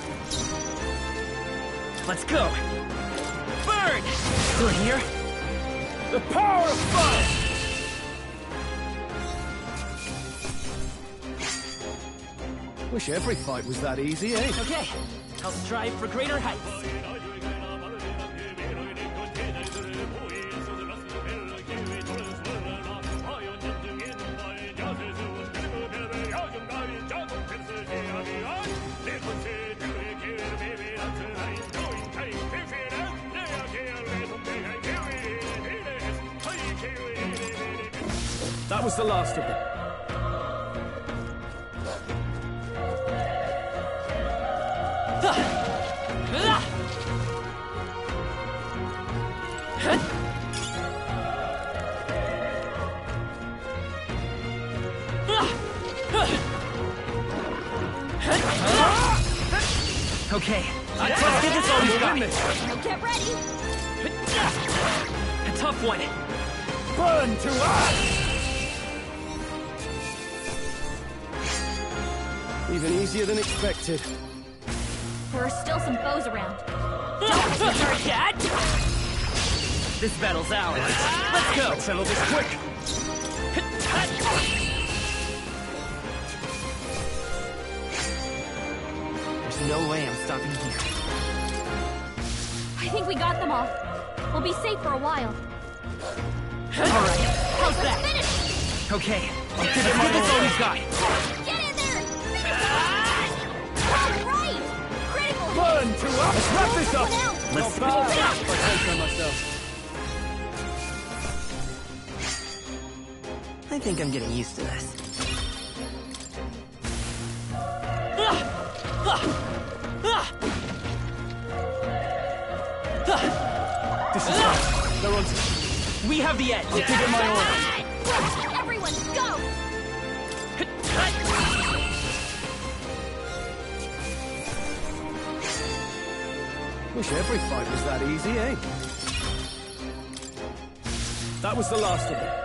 Let's go. Burn! Still here? The power of fire! Wish every fight was that easy, eh? Okay, I'll strive for greater heights. That was the last of them. Okay, let's give this all we've got. Get ready! A tough one. Burn to ash! Even easier than expected. There are still some foes around. Cat! This battle's ours. Let's go! Let's settle this quick! There's no way I'm stopping here. I think we got them all. We'll be safe for a while. Alright, how's that? Okay, let's give this all we've got. Get in there! All right! Critical hit! Burn to us! Let's wrap this up! Let's Not bad. I take care of myself. I think I'm getting used to this. This is us. They're on to... We have the edge. I'll give it my order. Everyone, go! Wish every fight was that easy, eh? That was the last of them.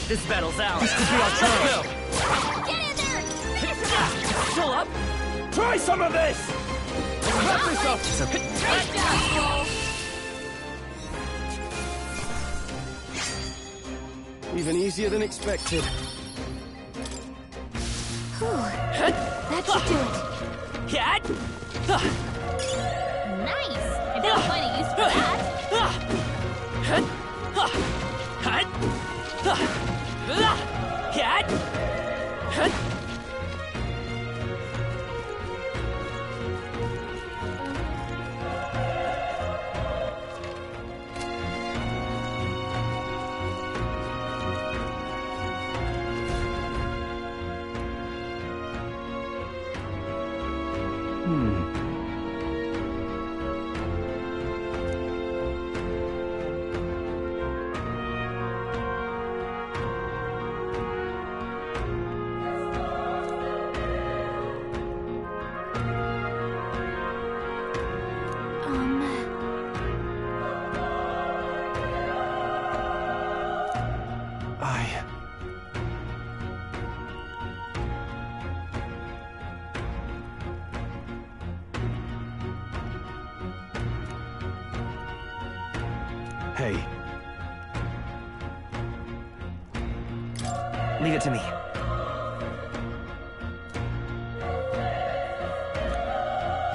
This battle's ours. This could be our chance. Get in there! Still up? Try some of this! Let's wrap this up! Great job, Cole. Even easier than expected. That should do it. Cat? Nice! I found plenty use for that. Cat? Hey. Leave it to me.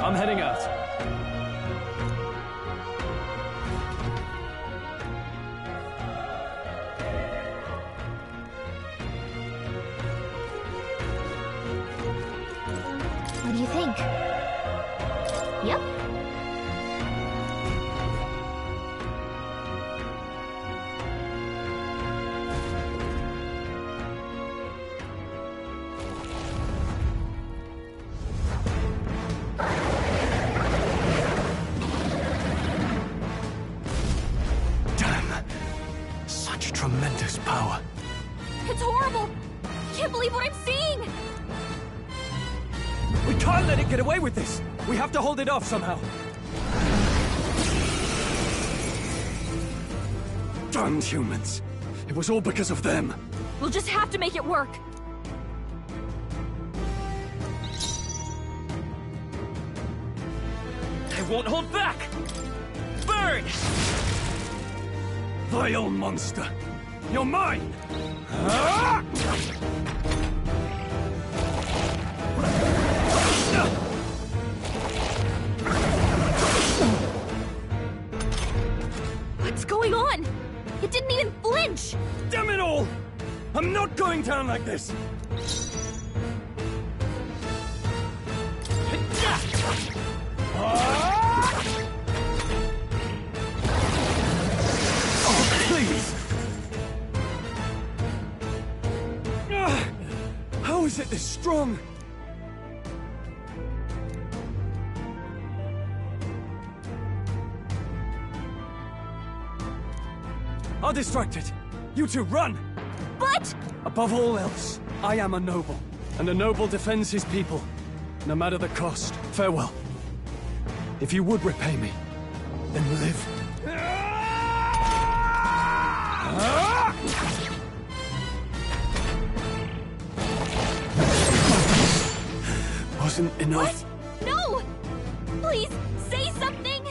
I'm heading out. What do you think? Yep. Tremendous power. It's horrible! I can't believe what I'm seeing! We can't let it get away with this! We have to hold it off somehow. Damned humans. It was all because of them. We'll just have to make it work. I won't hold back! Burn! Vile monster. You're mine! Ah! What's going on? It didn't even flinch! Damn it all! I'm not going down like this! Oh, please! How is it this strong? I'll distract it. You two, run! But... Above all else, I am a noble, and a noble defends his people, no matter the cost. Farewell. If you would repay me, then live. Wasn't enough. What? No! Please, say something!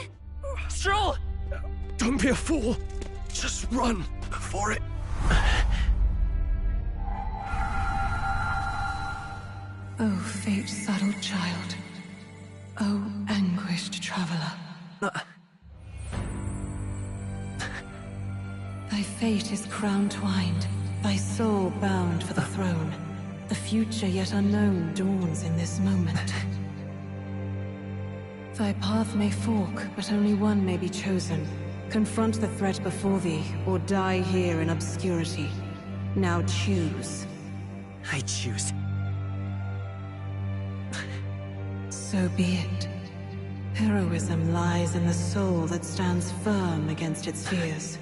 Stroll! Don't be a fool. Just run for it. Oh, fate-saddled child. Oh, anguished traveler. Thy fate is crown-twined, thy soul bound for the throne. The future yet unknown dawns in this moment. Thy path may fork, but only one may be chosen. Confront the threat before thee, or die here in obscurity. Now choose. I choose. So be it. Heroism lies in the soul that stands firm against its fears.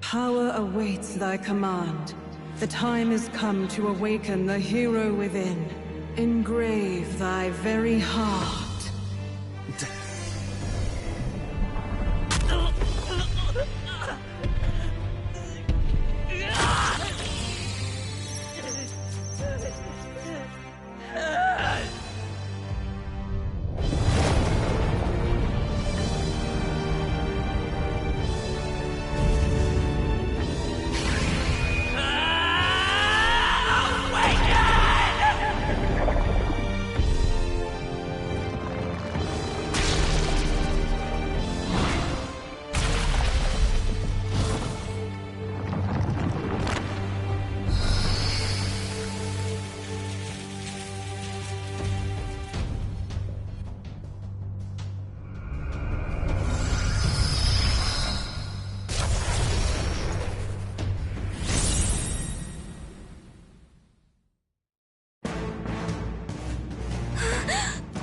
Power awaits thy command. The time is come to awaken the hero within. Engrave thy very heart.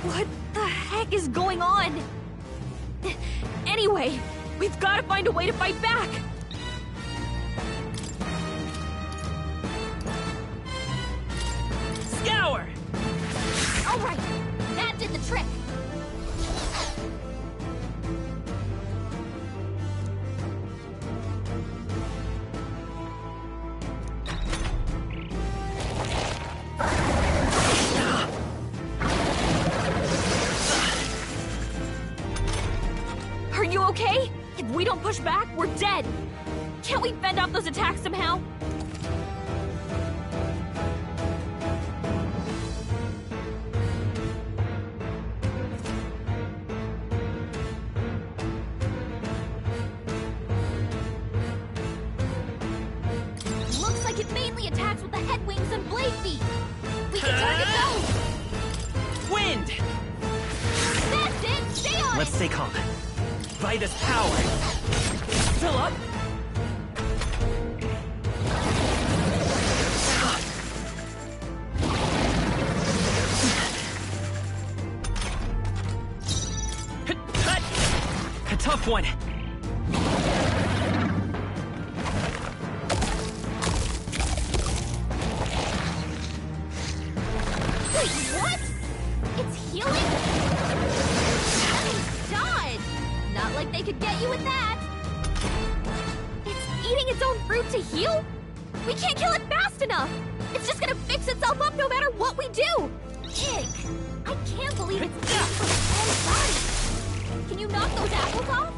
What the heck is going on? Anyway, we've got to find a way to fight back! Scour! Alright, that did the trick! Are you okay? If we don't push back, we're dead! Can't we fend off those attacks somehow? Looks like it mainly attacks with the head wings and blade feet! We can target those! Wind! That's it! Stay on Let's it! stay calm. Vitus power! Still up? A tough one! Wait, what? It's healing? Thank God! Not like they could get you with that! It's eating its own fruit to heal? We can't kill it fast enough! It's just gonna fix itself up no matter what we do! Ick! I can't believe it's eating its own body! Can you knock those apples off?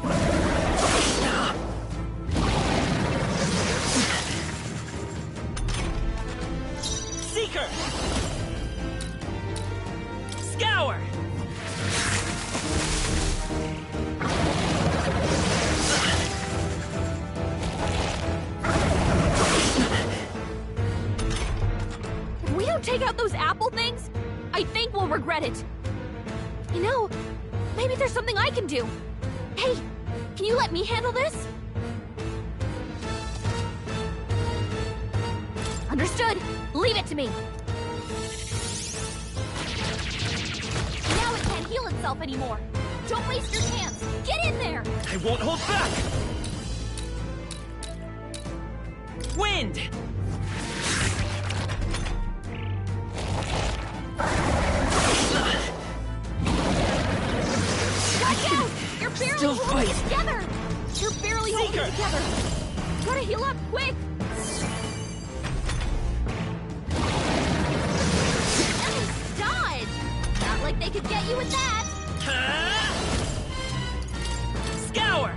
Seeker! Scour! If we don't take out those apple things, I think we'll regret it. You know, maybe there's something I can do. Hey, can you let me handle this? Understood. Leave it to me. Now it can't heal itself anymore. Don't waste your chance. Get in there. I won't hold back! Wind! Watch out! You're barely Still holding fight. it together! You're barely holding it together! Gotta heal up, quick! Nice dodge! Not like they could get you with that! Scour!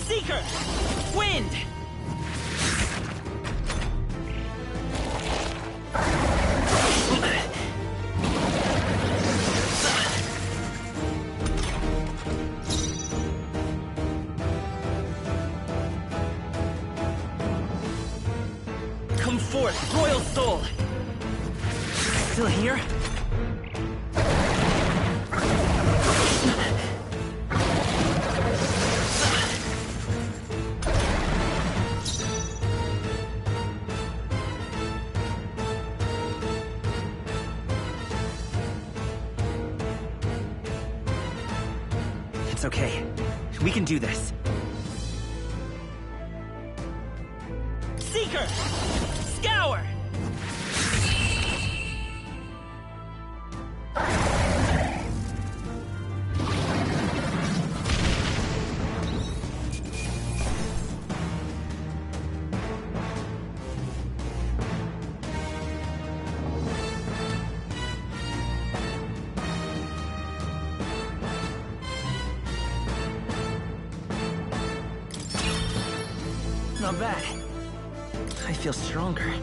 Seeker! Wind! Come forth, Royal Soul! Still here? It's okay. We can do this. Seeker! Scour! Not bad. I feel stronger.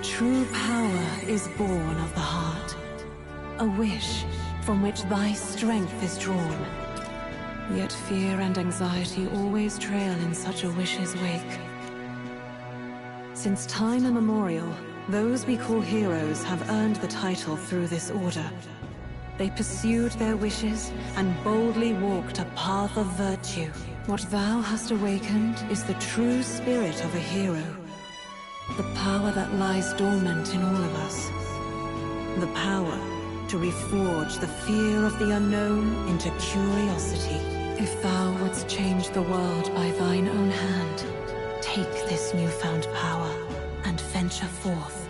True power is born of the heart. A wish from which thy strength is drawn. Yet fear and anxiety always trail in such a wish's wake. Since time immemorial, those we call heroes have earned the title through this order. They pursued their wishes and boldly walked a path of virtue. What thou hast awakened is the true spirit of a hero. The power that lies dormant in all of us. The power to reforge the fear of the unknown into curiosity. If thou wouldst change the world by thine own hand, take this newfound power and venture forth.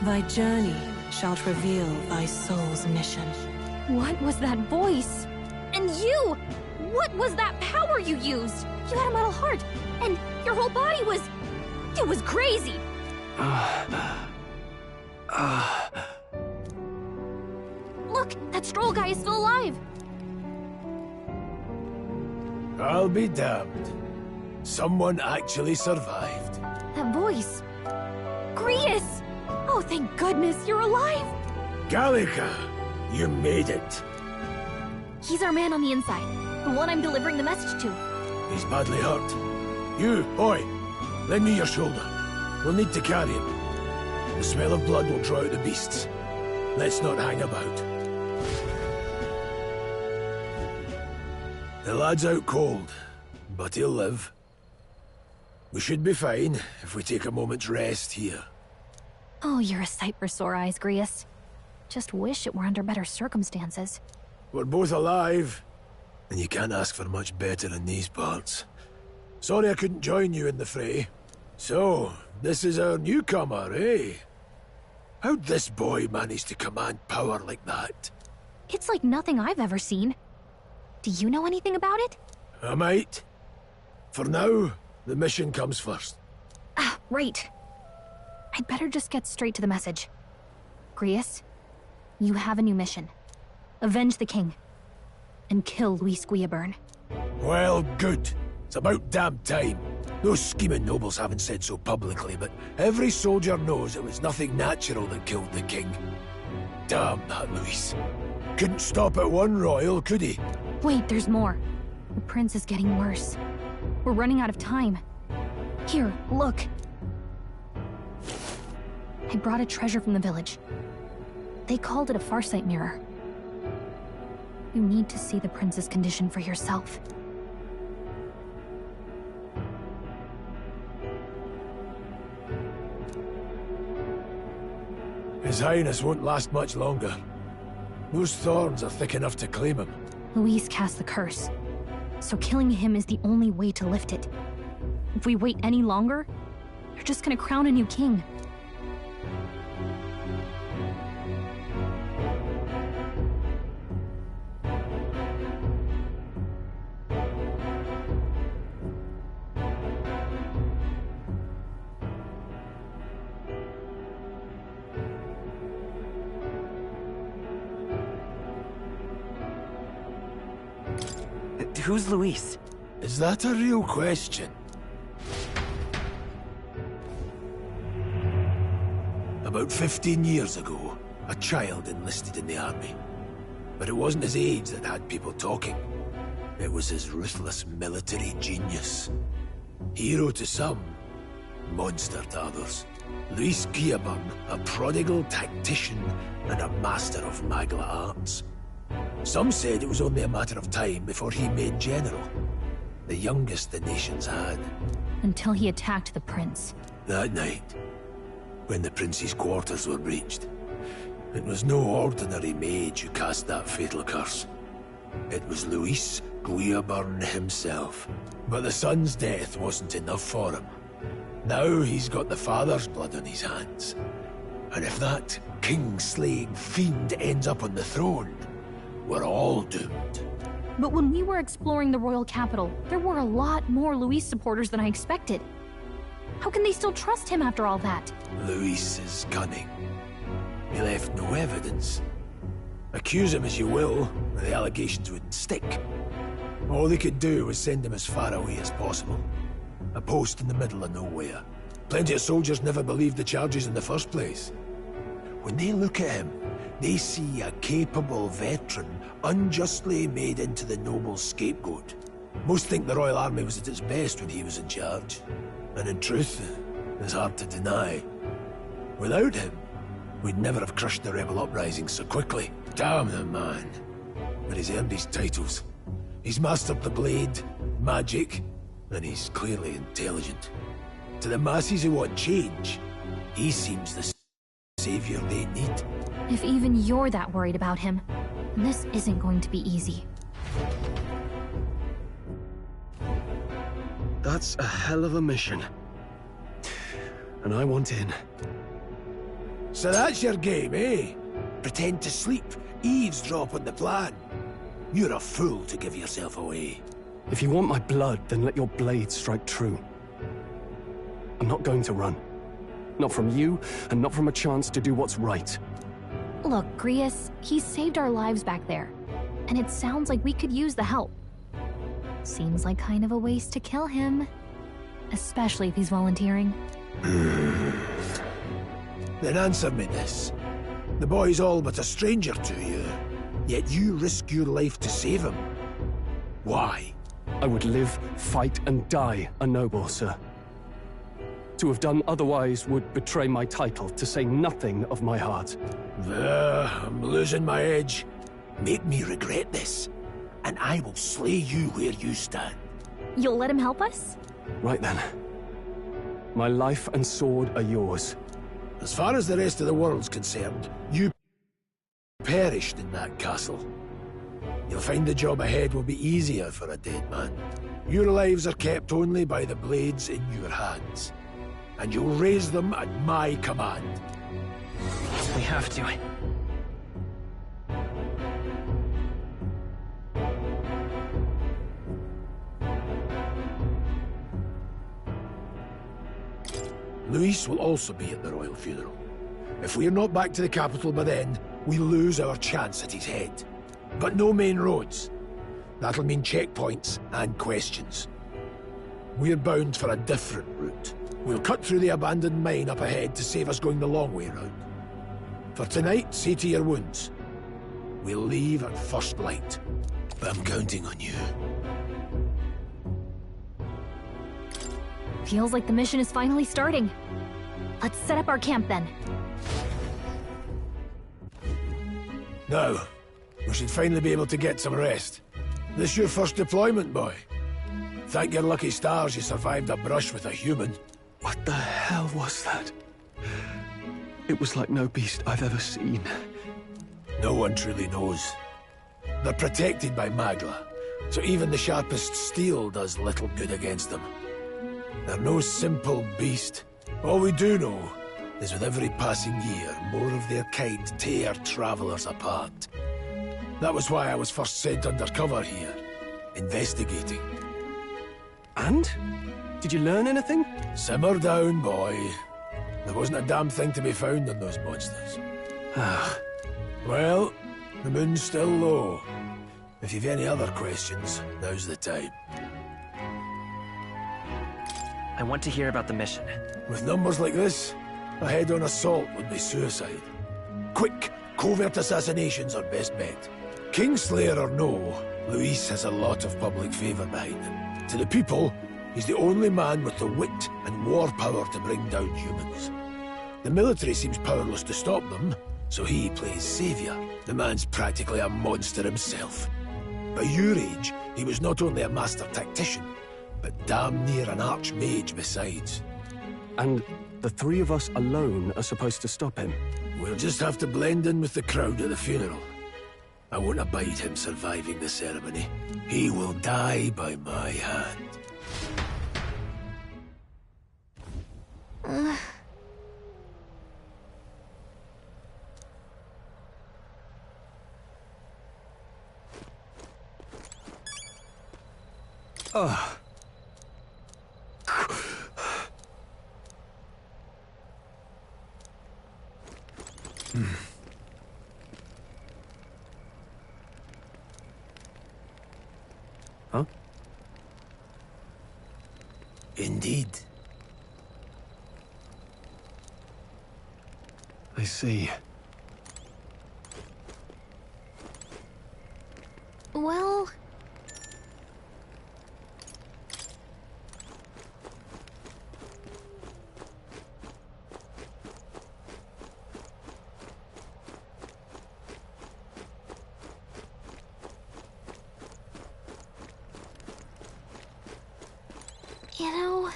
Thy journey shalt reveal thy soul's mission. What was that voice? And you! What was that power you used? You had a metal heart, and your whole body was... It was crazy! Look, that Stroll guy is still alive! I'll be damned. Someone actually survived. That voice... Grius! Oh, thank goodness, you're alive! Gallica, you made it. He's our man on the inside, the one I'm delivering the message to. He's badly hurt. You, boy, lend me your shoulder. We'll need to carry him. The smell of blood will draw out the beasts. Let's not hang about. The lad's out cold, but he'll live. We should be fine if we take a moment's rest here. Oh, you're a sight for sore eyes, Grius. Just wish it were under better circumstances. We're both alive, and you can't ask for much better in these parts. Sorry I couldn't join you in the fray. So, this is our newcomer, eh? How'd this boy manage to command power like that? It's like nothing I've ever seen. Do you know anything about it? I might. For now, the mission comes first. Ah, right. I'd better just get straight to the message. Grius, you have a new mission. Avenge the king. And kill Luis Guillaburn. Well, good. It's about damn time. Those scheming nobles haven't said so publicly, but every soldier knows it was nothing natural that killed the king. Damn that Luis. Couldn't stop at one royal, could he? Wait, there's more. The prince is getting worse. We're running out of time. Here, look. I brought a treasure from the village. They called it a farsight mirror. You need to see the prince's condition for yourself. His Highness won't last much longer. Those thorns are thick enough to claim him. Luis cast the curse, so killing him is the only way to lift it. If we wait any longer, you're just gonna crown a new king. Who's Luis? Is that a real question? About 15 years ago, a child enlisted in the army. But it wasn't his age that had people talking. It was his ruthless military genius. Hero to some, monster to others. Luis Guillaburn, a prodigal tactician and a master of Magla arts. Some said it was only a matter of time before he made general. The youngest the nations had. Until he attacked the prince. That night, when the prince's quarters were breached, it was no ordinary mage who cast that fatal curse. It was Luis Guillaburn himself. But the son's death wasn't enough for him. Now he's got the father's blood on his hands. And if that king-slaying fiend ends up on the throne, we're all doomed. But when we were exploring the royal capital, there were a lot more Luis supporters than I expected. How can they still trust him after all that? Luis is cunning. He left no evidence. Accuse him as you will, the allegations wouldn't stick. All they could do was send him as far away as possible. A post in the middle of nowhere. Plenty of soldiers never believed the charges in the first place. When they look at him, they see a capable veteran unjustly made into the noble scapegoat. Most think the Royal Army was at its best when he was in charge. And in truth, it's hard to deny. Without him, we'd never have crushed the rebel uprising so quickly. Damn the man. But he's earned his titles. He's mastered the blade, magic, and he's clearly intelligent. To the masses who want change, he seems the savior they need. If even you're that worried about him, this isn't going to be easy. That's a hell of a mission. And I want in. So that's your game, eh? Pretend to sleep, eavesdrop on the plan. You're a fool to give yourself away. If you want my blood, then let your blade strike true. I'm not going to run. Not from you, and not from a chance to do what's right. Look, Grius, he saved our lives back there. And it sounds like we could use the help. Seems like kind of a waste to kill him. Especially if he's volunteering. Then answer me this. The boy's all but a stranger to you, yet you risk your life to save him. Why? I would live, fight, and die a noble, sir. To have done otherwise would betray my title, to say nothing of my heart. I'm losing my edge. Make me regret this, and I will slay you where you stand. You'll let him help us? Right then. My life and sword are yours. As far as the rest of the world's concerned, you perished in that castle. You'll find the job ahead will be easier for a dead man. Your lives are kept only by the blades in your hands. And you'll raise them at my command. We have to. Luis will also be at the royal funeral. If we're not back to the capital by then, we lose our chance at his head. But no main roads. That'll mean checkpoints and questions. We're bound for a different route. We'll cut through the abandoned mine up ahead to save us going the long way round. For tonight, see to your wounds. We'll leave at first light. But I'm counting on you. Feels like the mission is finally starting. Let's set up our camp then. Now, we should finally be able to get some rest. This your first deployment, boy? Thank your lucky stars you survived a brush with a human. What the hell was that? It was like no beast I've ever seen. No one truly knows. They're protected by Magla, so even the sharpest steel does little good against them. They're no simple beast. All we do know is with every passing year, more of their kind tear travelers apart. That was why I was first sent undercover here, investigating. And? Did you learn anything? Simmer down, boy. There wasn't a damn thing to be found on those monsters. Well, the moon's still low. If you've any other questions, now's the time. I want to hear about the mission. With numbers like this, a head-on assault would be suicide. Quick, covert assassinations are best bet. Kingslayer or no, Luis has a lot of public favor behind him. To the people, he's the only man with the wit and war power to bring down humans. The military seems powerless to stop them, so he plays savior. The man's practically a monster himself. By your age, he was not only a master tactician, but damn near an archmage besides. And the three of us alone are supposed to stop him? We'll just have to blend in with the crowd at the funeral. I won't abide him surviving the ceremony. He will die by my hand. Huh? Indeed. I see. Well... You know...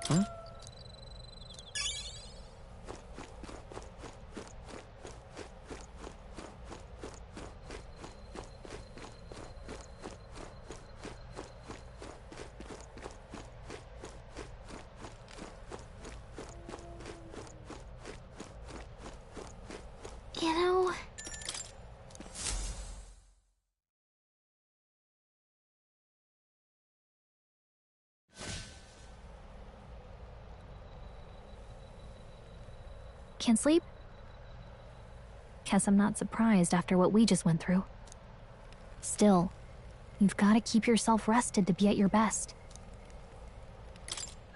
Huh? You know... Can't sleep? Guess I'm not surprised after what we just went through. Still, you've got to keep yourself rested to be at your best.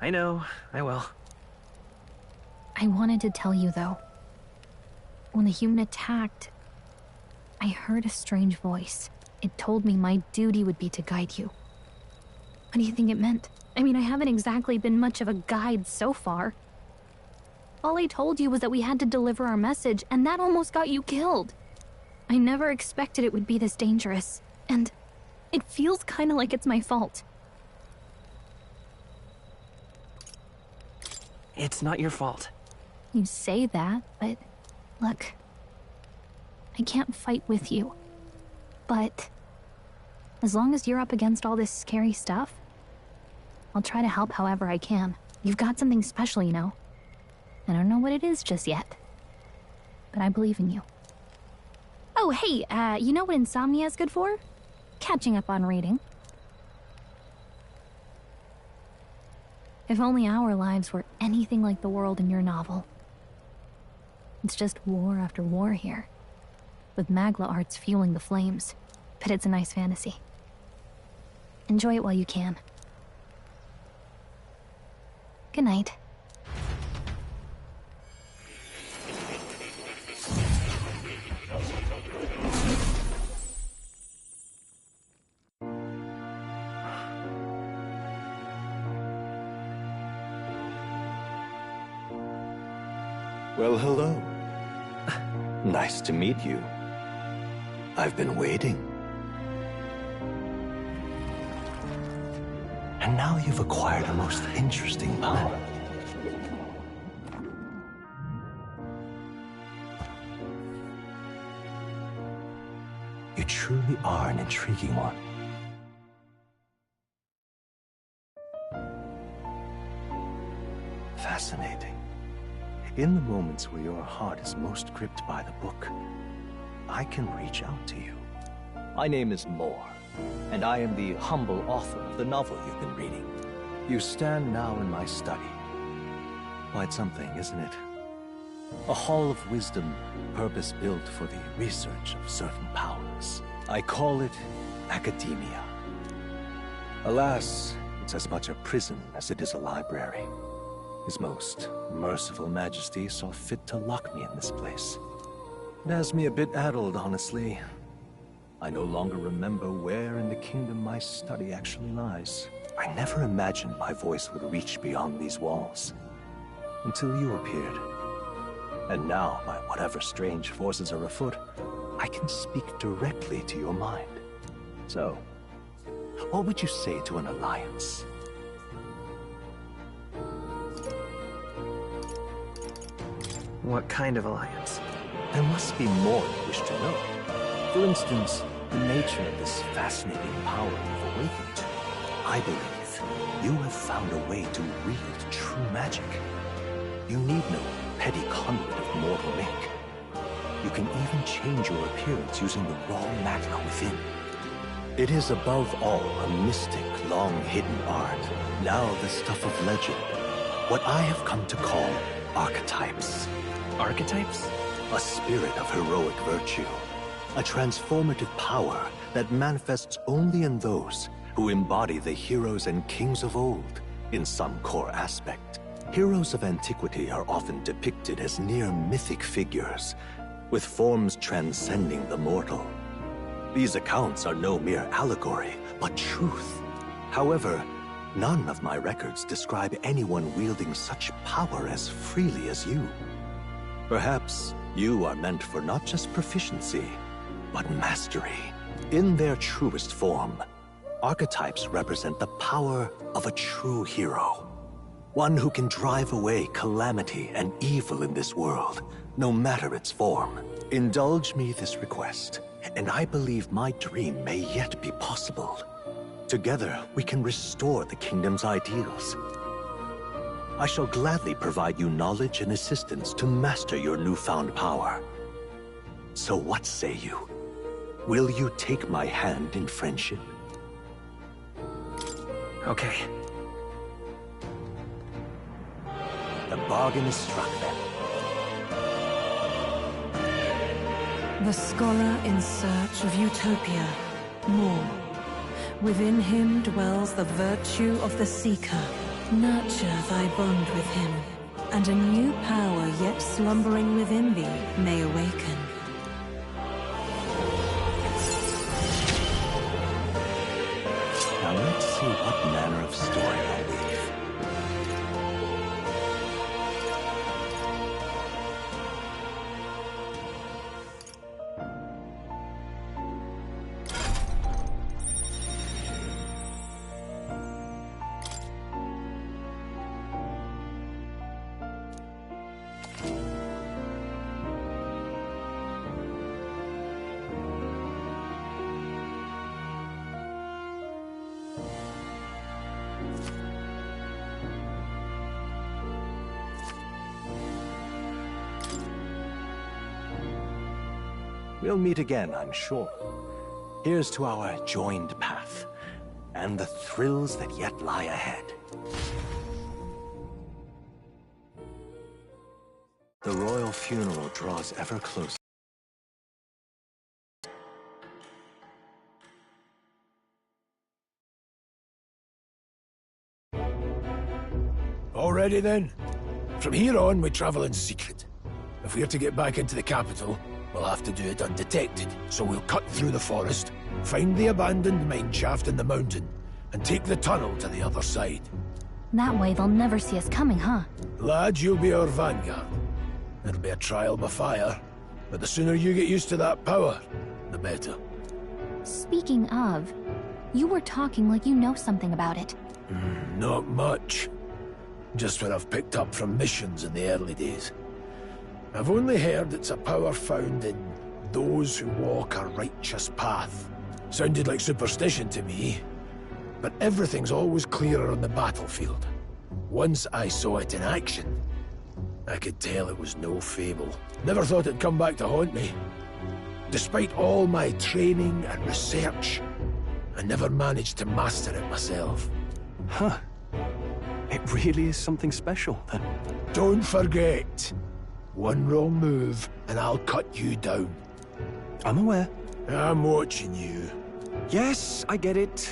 I know, I will. I wanted to tell you, though. When the human attacked, I heard a strange voice. It told me my duty would be to guide you. What do you think it meant? I mean, I haven't exactly been much of a guide so far. All I told you was that we had to deliver our message, and that almost got you killed. I never expected it would be this dangerous, and it feels kind of like it's my fault. It's not your fault. You say that, but look, I can't fight with you. But as long as you're up against all this scary stuff, I'll try to help however I can. You've got something special, you know. I don't know what it is just yet, but I believe in you. Oh, hey, you know what insomnia is good for? Catching up on reading. If only our lives were anything like the world in your novel. It's just war after war here, with Magla arts fueling the flames, but it's a nice fantasy. Enjoy it while you can. Good night. Well, hello. Nice to meet you. I've been waiting. And now you've acquired a most interesting power. You truly are an intriguing one. Fascinating. In the moments where your heart is most gripped by the book, I can reach out to you. My name is Moore, and I am the humble author of the novel you've been reading. You stand now in my study. Quite something, isn't it? A hall of wisdom, purpose-built for the research of certain powers. I call it academia. Alas, it's as much a prison as it is a library. His most merciful majesty saw fit to lock me in this place. It has me a bit addled, honestly. I no longer remember where in the kingdom my study actually lies. I never imagined my voice would reach beyond these walls. Until you appeared. And now, by whatever strange forces are afoot, I can speak directly to your mind. So, what would you say to an alliance? What kind of alliance? There must be more you wish to know. For instance, the nature of this fascinating power you've awakened to. I believe you have found a way to wield true magic. You need no petty conduit of mortal ink. You can even change your appearance using the raw matter within. It is above all a mystic, long-hidden art, now the stuff of legend. What I have come to call archetypes. Archetypes? A spirit of heroic virtue. A transformative power that manifests only in those who embody the heroes and kings of old in some core aspect. Heroes of antiquity are often depicted as near mythic figures, with forms transcending the mortal. These accounts are no mere allegory, but truth. However, none of my records describe anyone wielding such power as freely as you. Perhaps you are meant for not just proficiency, but mastery. In their truest form, archetypes represent the power of a true hero. One who can drive away calamity and evil in this world, no matter its form. Indulge me this request, and I believe my dream may yet be possible. Together, we can restore the kingdom's ideals. I shall gladly provide you knowledge and assistance to master your newfound power. So what say you? Will you take my hand in friendship? Okay. The bargain is struck then. The scholar in search of utopia, more. Within him dwells the virtue of the seeker. Nurture thy bond with him, and a new power yet slumbering within thee may awaken. Now let's see what manner of story I'll weave. We'll meet again, I'm sure. Here's to our joined path, and the thrills that yet lie ahead. The royal funeral draws ever closer. Already then? From here on, we travel in secret. If we're to get back into the capital, we'll have to do it undetected. So we'll cut through the forest, find the abandoned mine shaft in the mountain, and take the tunnel to the other side. That way they'll never see us coming, huh? Lad, you'll be our vanguard. It'll be a trial by fire, But the sooner you get used to that power, the better. Speaking of, you were talking like you know something about it. Not much. Just what I've picked up from missions in the early days. I've only heard it's a power found in those who walk a righteous path. Sounded like superstition to me, but everything's always clearer on the battlefield. Once I saw it in action, I could tell it was no fable. Never thought it'd come back to haunt me. Despite all my training and research, I never managed to master it myself. Huh. It really is something special, then. Don't forget. One wrong move, and I'll cut you down. I'm aware. I'm watching you. Yes, I get it.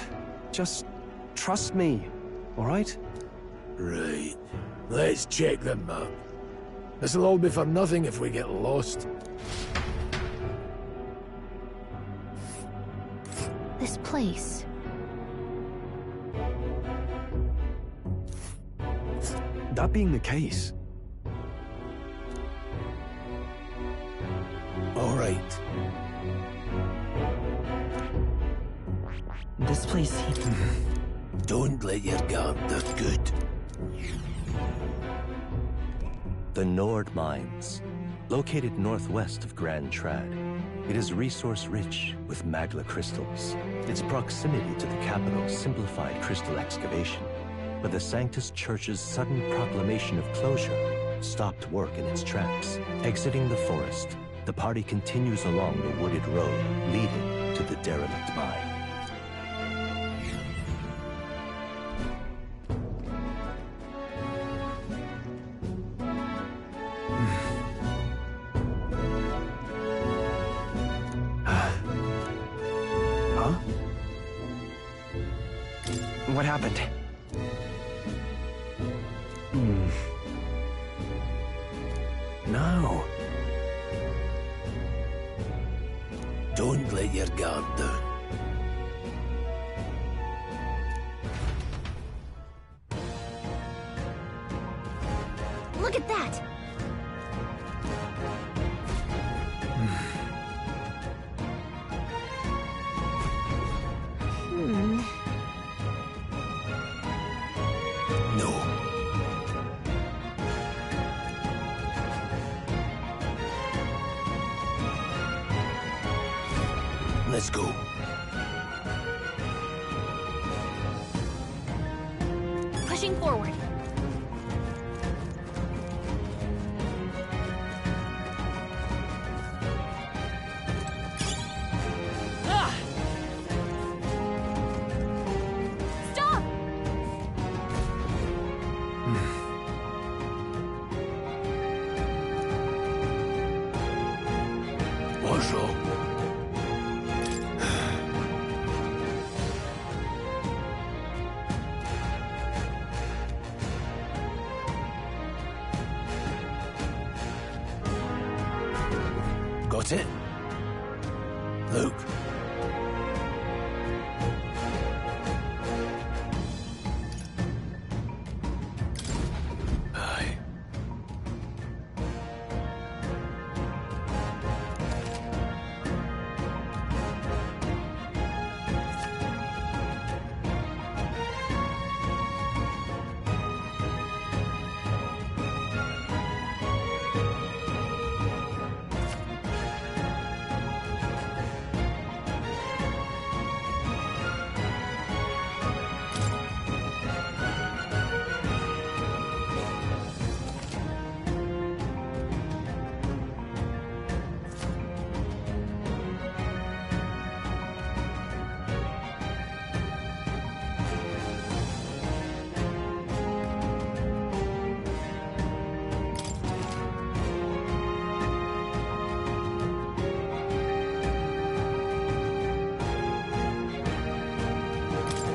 Just trust me, all right? Right. Let's check the map. This'll all be for nothing if we get lost. This place. That being the case... All right. This place... Don't let your guard down. Good. The Nord Mines, located northwest of Grand Trad. It is resource-rich with magla crystals. Its proximity to the capital simplified crystal excavation, but the Sanctus Church's sudden proclamation of closure stopped work in its tracks. Exiting the forest, the party continues along the wooded road leading to the derelict mine. What happened? No. Don't let your guard down. Look at that! No. Let's go. Pushing forward. Stop! What's wrong? Got it? Luke. Aye.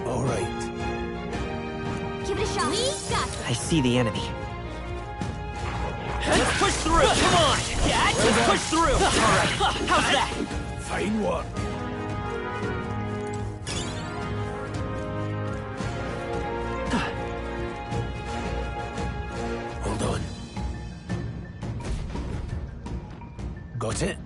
All right. Give it a shot. We got this. I see the enemy. Let's push through! Come on! Dad, let's push through! Alright, how's that? Fine work. Hold on. Got it?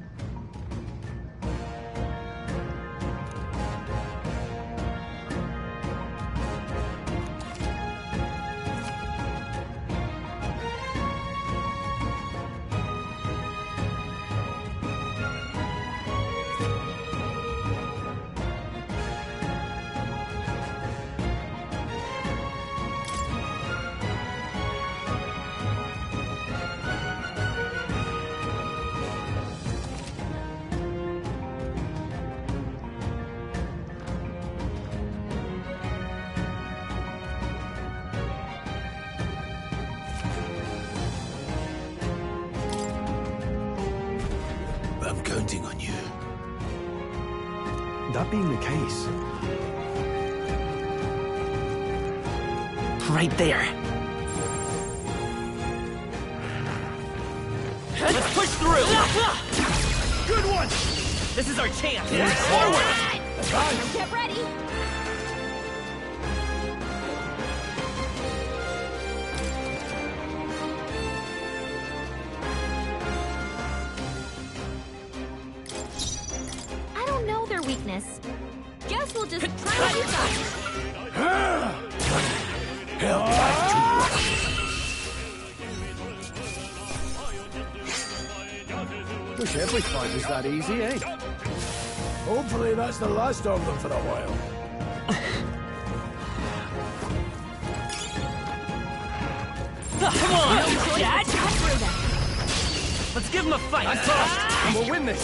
I'm counting on you. That being the case... Right there. Let's push through! Good one! This is our chance! Forward! Get ready! I don't know their weakness. Guess we'll just try what we've got. Hell back to Wish every fight was that easy, eh? Hopefully that's the last of them for a while. Come on! No Dad! choice but to cut through them. Let's give him a fight! I'm fast, and we'll win this!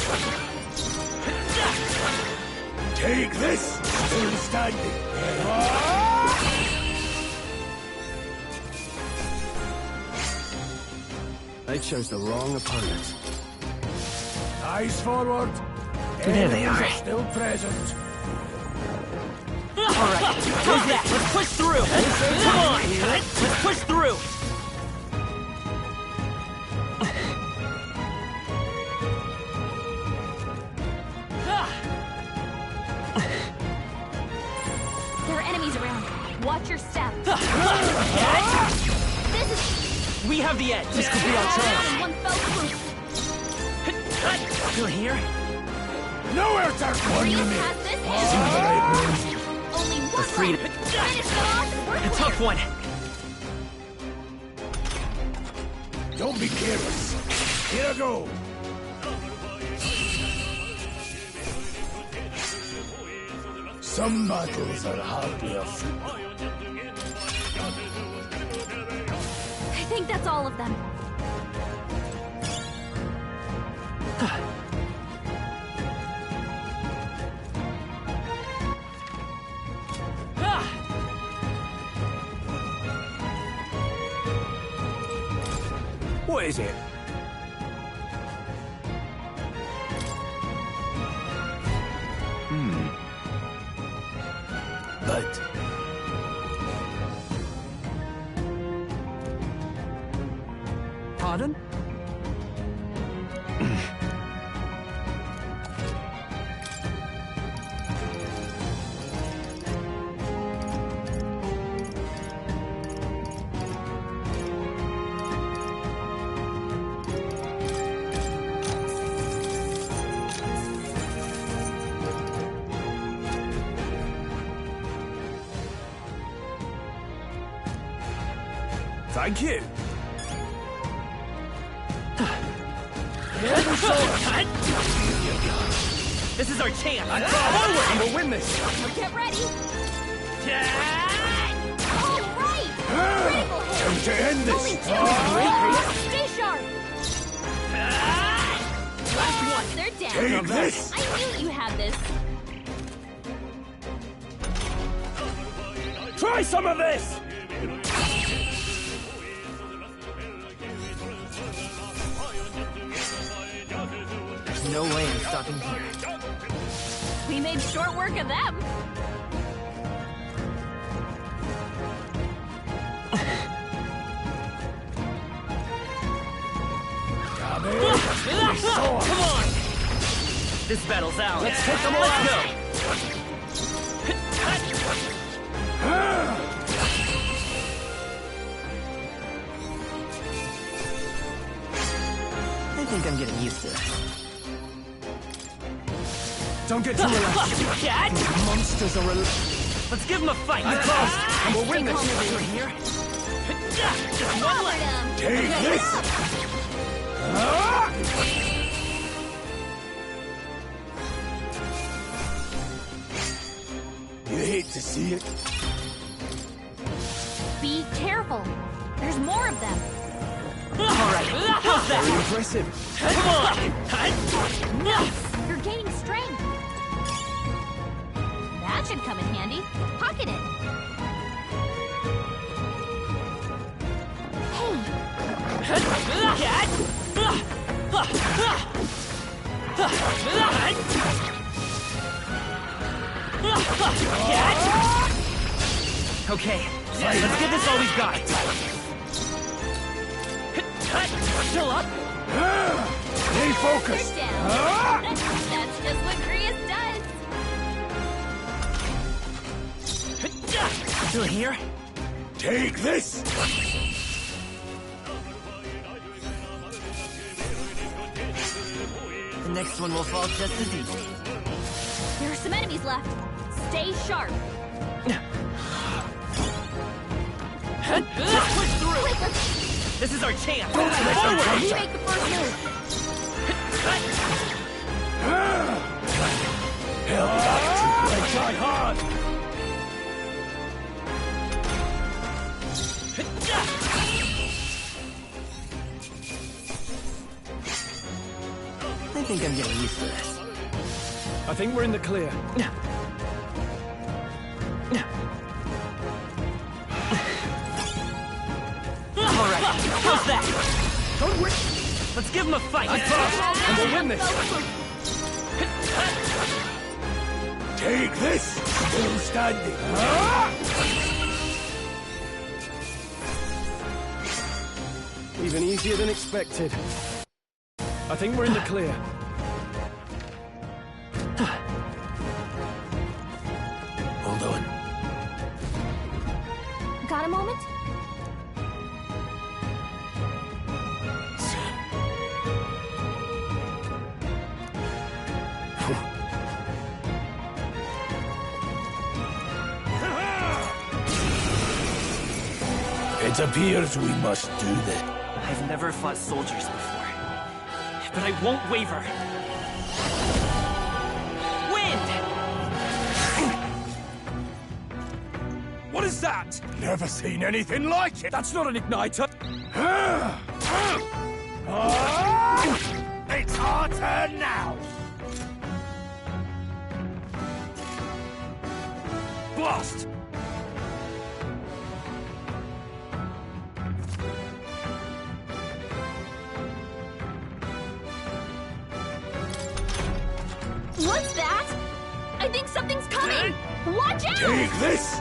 Take this! Still standing! They chose the wrong opponent. Eyes forward! There they are. Still present. Alright, how's that? Let's push through! Come on! Let's push through! There are enemies around. Watch your step. This is... We have the edge! This could be our chance. One fell swoop. You're here? Nowhere to run Real me! past this is... Only one freedom. left. Finish them off and we're A clear. tough one! Don't be careless. Here I go. Some battles are hardly a football. I think that's all of them. What is it? But Pardon? Thank you. This is our chance! Forward, and we'll win this! Get ready. Dad! All right. Critical hit. time to end Only this. two. Stay sharp. Last one. They're down. Take this. I knew you had this. Try some of this! There's no way I'm stopping here. We made short work of them. Come on! This battle's out. Let's take them all out. Let's I think I'm getting used to this. Don't get too relaxed. Dad! Monsters are Let's give him a fight! You first, and we'll win this. Over here. Just one left. Take this! You hate to see it. Be careful. There's more of them. Alright, how's that? Very impressive. Come on! You're gaining strength. That should come in handy. Pocket it. Okay, let's give this all we've got. Still up? Stay focused. That's just what Grius does. Still here? Take this! The next one will fall just as easy. There are some enemies left. Stay sharp. Push through! This is our chance! You make the first move. Hell, I try hard! I think I'm getting used to this. I think we're in the clear. Alright, how's that? Don't wait! Let's give him a fight! And we'll win this! Take this! Still standing! Even easier than expected. I think we're in the clear. Hold on. Got a moment? It appears we must do that. I've never fought soldiers before, but I won't waver. Wind! What is that? Never seen anything like it. That's not an igniter. It's our turn now. Blast! What's that? I think something's coming! Watch out! Take this!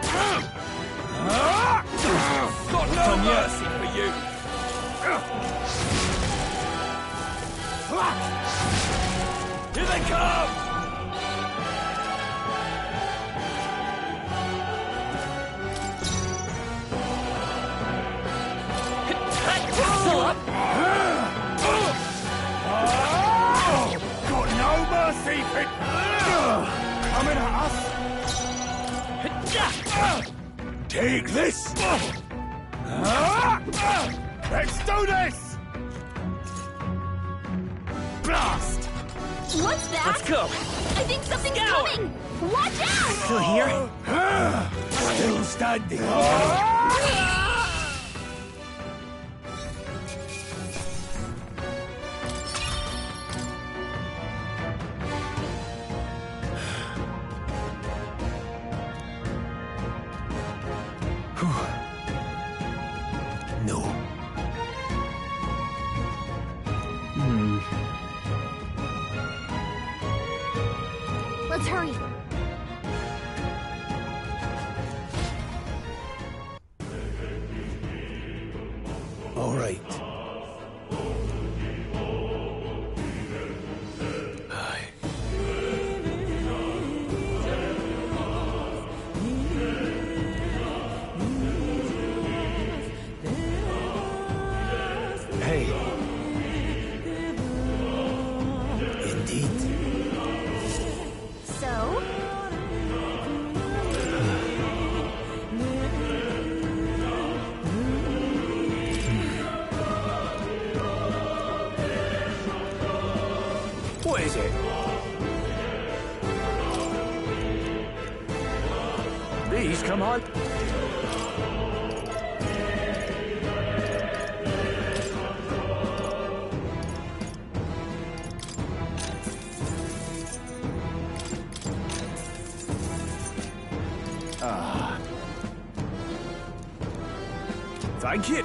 Got no mercy for you! Here they come! Still up? Got no mercy for... Coming at us! Take this! Let's do this! Blast! What's that? Let's go! I think something's coming! Watch out! Still here? Still standing. No. Let's hurry. All right. Aye. Hey. What is it? These come on. Thank you.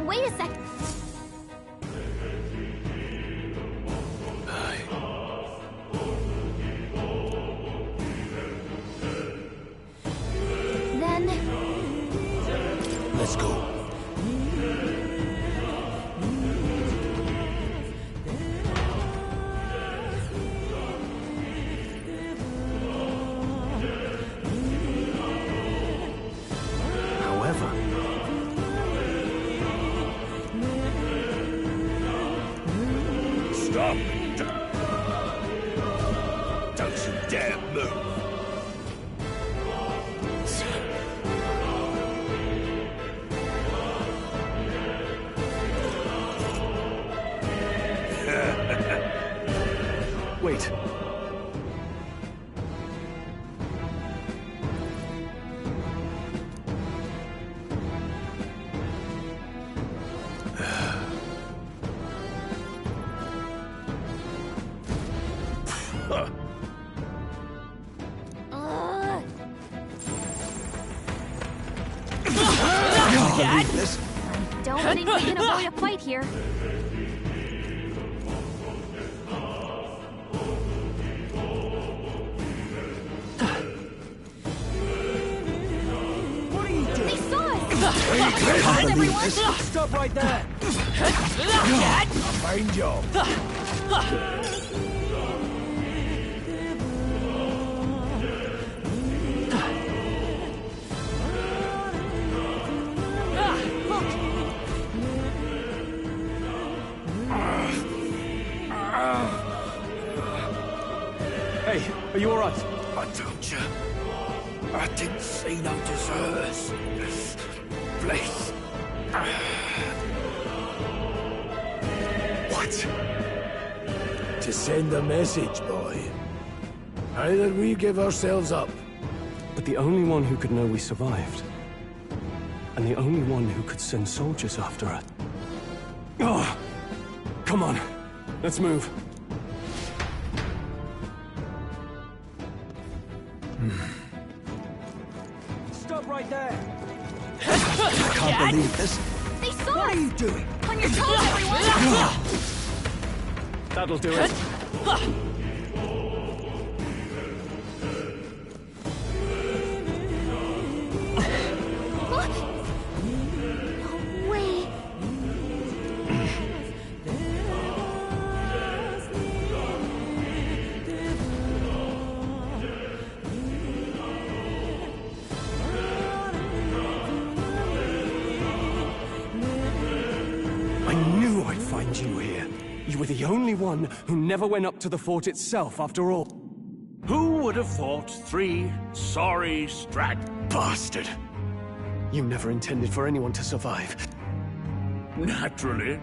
Wait a sec. Then... Let's go. Stop! Don't you dare move! Wait. Dad? Don't think we can avoid a fight here. What are you doing? They saw us! Everyone! Stop right there! Dad! Fine job. Hey, are you alright? I told you. I didn't see no deserters. Please. What? To send a message, boy. Either we give ourselves up. But the only one who could know we survived. And the only one who could send soldiers after her. Oh! Come on. Let's move. Stop right there! I can't believe this. They saw What us! are you doing? On your toes, everyone! That'll do it. No way. I knew I'd find you here. You were the only one who never went up to the fort itself, after all. Who would have thought 3 sorry Bastard! You never intended for anyone to survive. Naturally.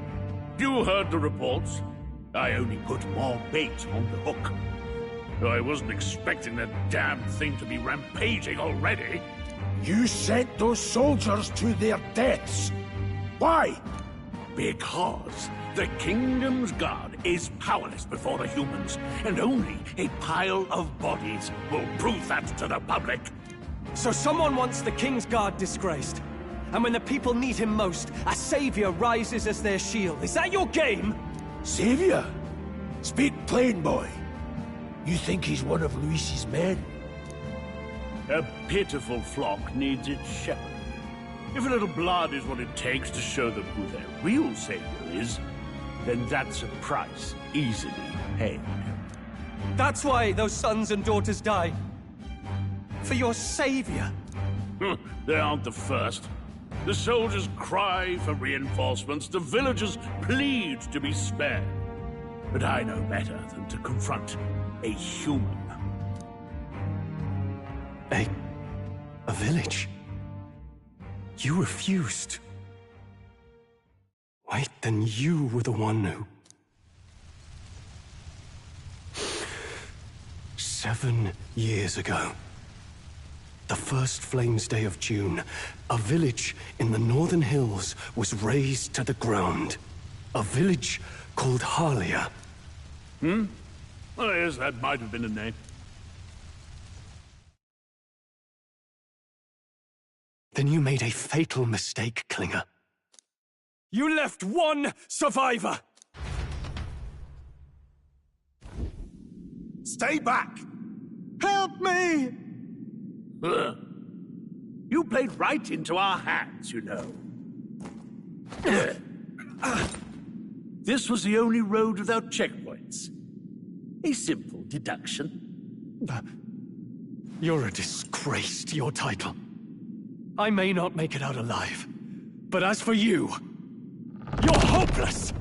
You heard the reports. I only put more bait on the hook. I wasn't expecting that damn thing to be rampaging already. You sent those soldiers to their deaths. Why? Because the kingdom's guard is powerless before the humans, and only a pile of bodies will prove that to the public. So someone wants the King's Guard disgraced. And when the people need him most, a savior rises as their shield. Is that your game? Savior? Speak plain, boy. You think he's one of Luis's men? A pitiful flock needs its shepherd. If a little blood is what it takes to show them who their real savior is, then that's a price easily paid. That's why those sons and daughters die. For your savior. They aren't the first. The soldiers cry for reinforcements, the villagers plead to be spared. But I know better than to confront a human. A A village? You refused. Wait, then you were the one who... 7 years ago, the first Flames Day of June, a village in the northern hills was razed to the ground. A village called Harlia. Well, yes, that might have been a name. Then you made a fatal mistake, Klinger. You left one survivor! Stay back! Help me! You played right into our hands, you know. This was the only road without checkpoints. A simple deduction. You're a disgrace to your title. I may not make it out alive, but as for you, you're hopeless!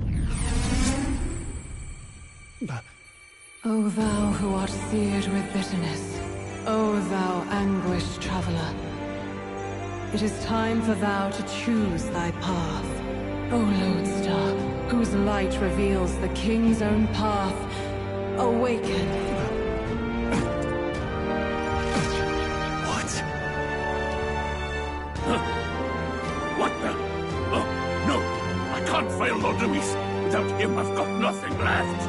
O thou who art seared with bitterness, O thou anguished traveler, it is time for thou to choose thy path. O lodestar, whose light reveals the king's own path, awaken. What the? Oh, no! I can't fail Lord Luis. Without him, I've got nothing left.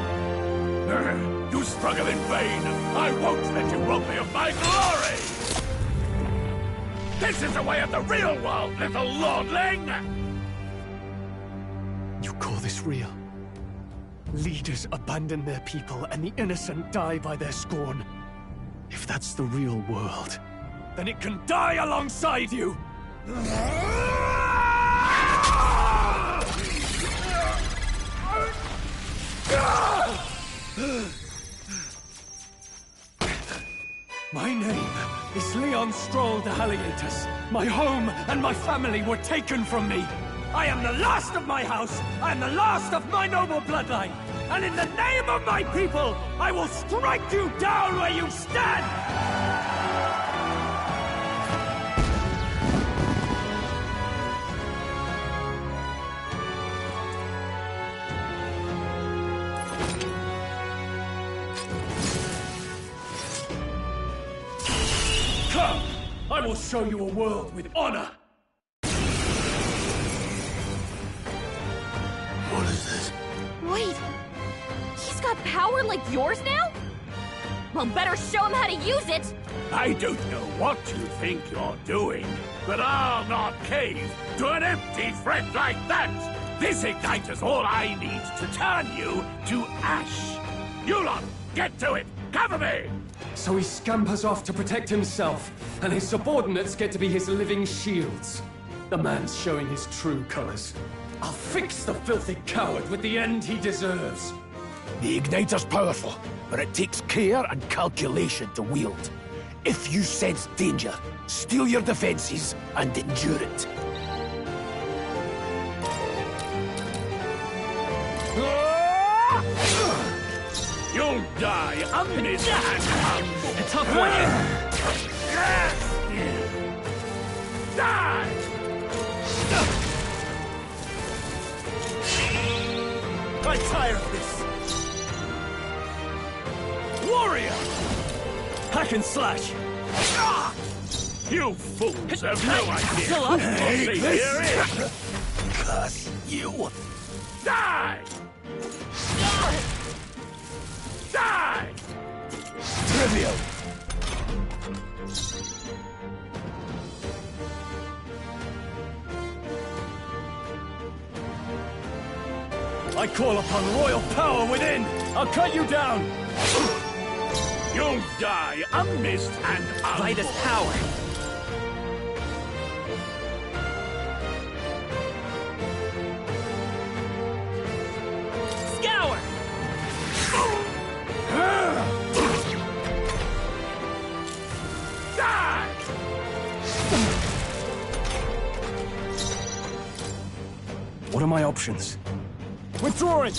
You struggle in vain. I won't let you rob me of my glory! This is the way of the real world, little lordling! You call this real? Leaders abandon their people and the innocent die by their scorn. If that's the real world, then it can die alongside you! My name is Leon Stroll de Halliatus. My home and my family were taken from me. I am the last of my house. I am the last of my noble bloodline. And in the name of my people, I will strike you down where you stand! Come! I will show you a world with honor! What is this? Wait! He's got power like yours now? Well, better show him how to use it! I don't know what you think you're doing, but I'll not cave to an empty threat like that! This igniter's all I need to turn you to ash! You lot, get to it! Cover me! So he scampers off to protect himself, and his subordinates get to be his living shields. The man's showing his true colors. I'll fix the filthy coward with the end he deserves. The igniter's powerful, but it takes care and calculation to wield. If you sense danger, steel your defenses and endure it. You'll die unmissed and humble. A tough one. Die! I'm tired of this. Warrior! Hack and slash! You fools have no idea Still up? who your savior is! Curse you! Die! Die! Trivial! I call upon royal power within! I'll cut you down! You'll die unmissed and unborn. Light as power. Scour! Die! What are my options? Withdrawing!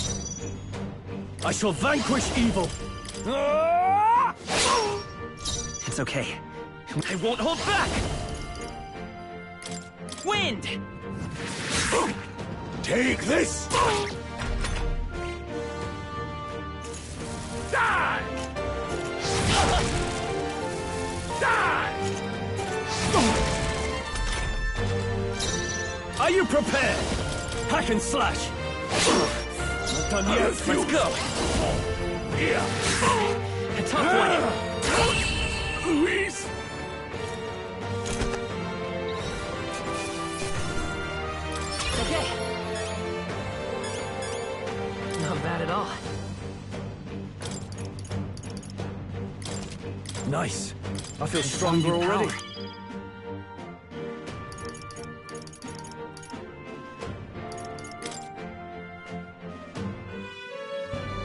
I shall vanquish evil! It's okay. I won't hold back! Wind! Take this! Die! Die! Are you prepared? Hack and slash. Not done yet. Let's go. Here. A tough one. Luis! Okay. Not bad at all. Nice. I feel stronger already.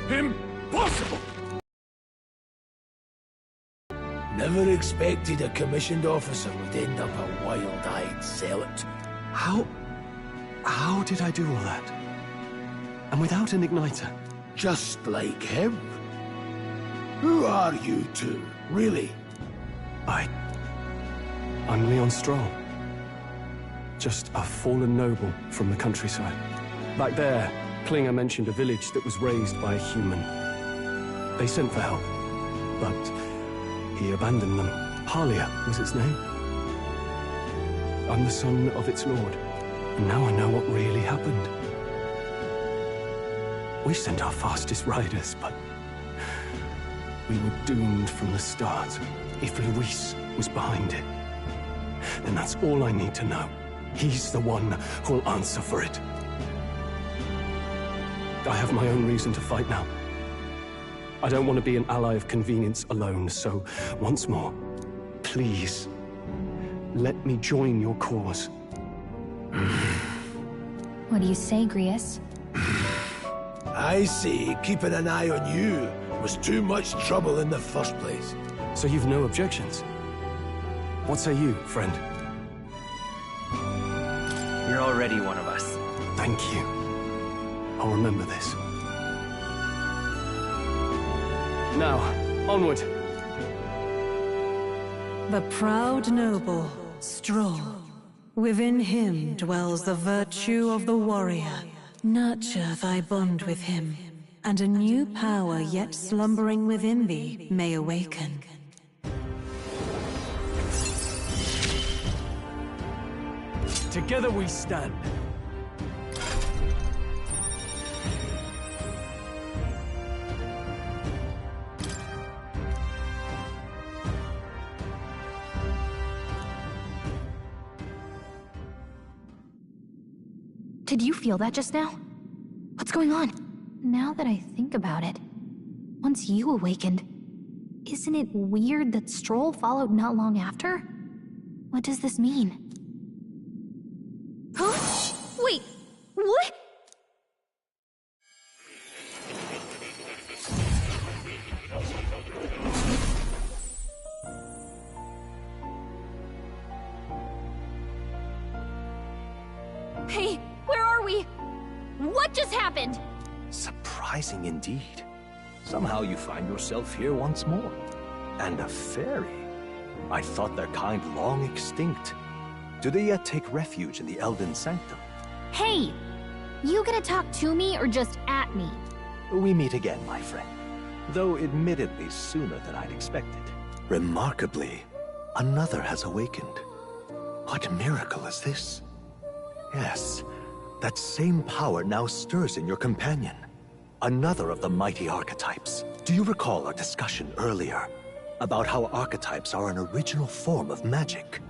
Impossible! Never expected a commissioned officer would end up a wild-eyed zealot. How did I do all that? And without an igniter? Just like him. Who are you two, really? I'm Leon Stroll. Just a fallen noble from the countryside. Back there, Klinger mentioned a village that was raised by a human. They sent for help, but he abandoned them. Halia was its name. I'm the son of its lord, and now I know what really happened. We sent our fastest riders, but we were doomed from the start. If Luis was behind it, then that's all I need to know. He's the one who'll answer for it. I have my own reason to fight now. I don't want to be an ally of convenience alone, so once more, please, let me join your cause. What do you say, Grius? I say keeping an eye on you was too much trouble in the first place. So you've no objections? What say you, friend? You're already one of us. Thank you. I'll remember this. Now, onward. The proud noble, Stroll. Within him dwells the virtue of the warrior. Nurture thy bond with him, and a new power yet slumbering within thee may awaken. Together we stand. Did you feel that just now? What's going on? Now that I think about it, once you awakened, isn't it weird that Stroll followed not long after? What does this mean? Huh? Wait, what? Hey, where are we? What just happened? Surprising indeed. Somehow you find yourself here once more. And a fairy. I thought their kind long extinct. Do they yet take refuge in the Elden Sanctum? Hey! You gonna talk to me or just at me? We meet again, my friend. Though admittedly sooner than I'd expected. Remarkably, another has awakened. What miracle is this? Yes, that same power now stirs in your companion. Another of the mighty archetypes. Do you recall our discussion earlier about how archetypes are an original form of magic?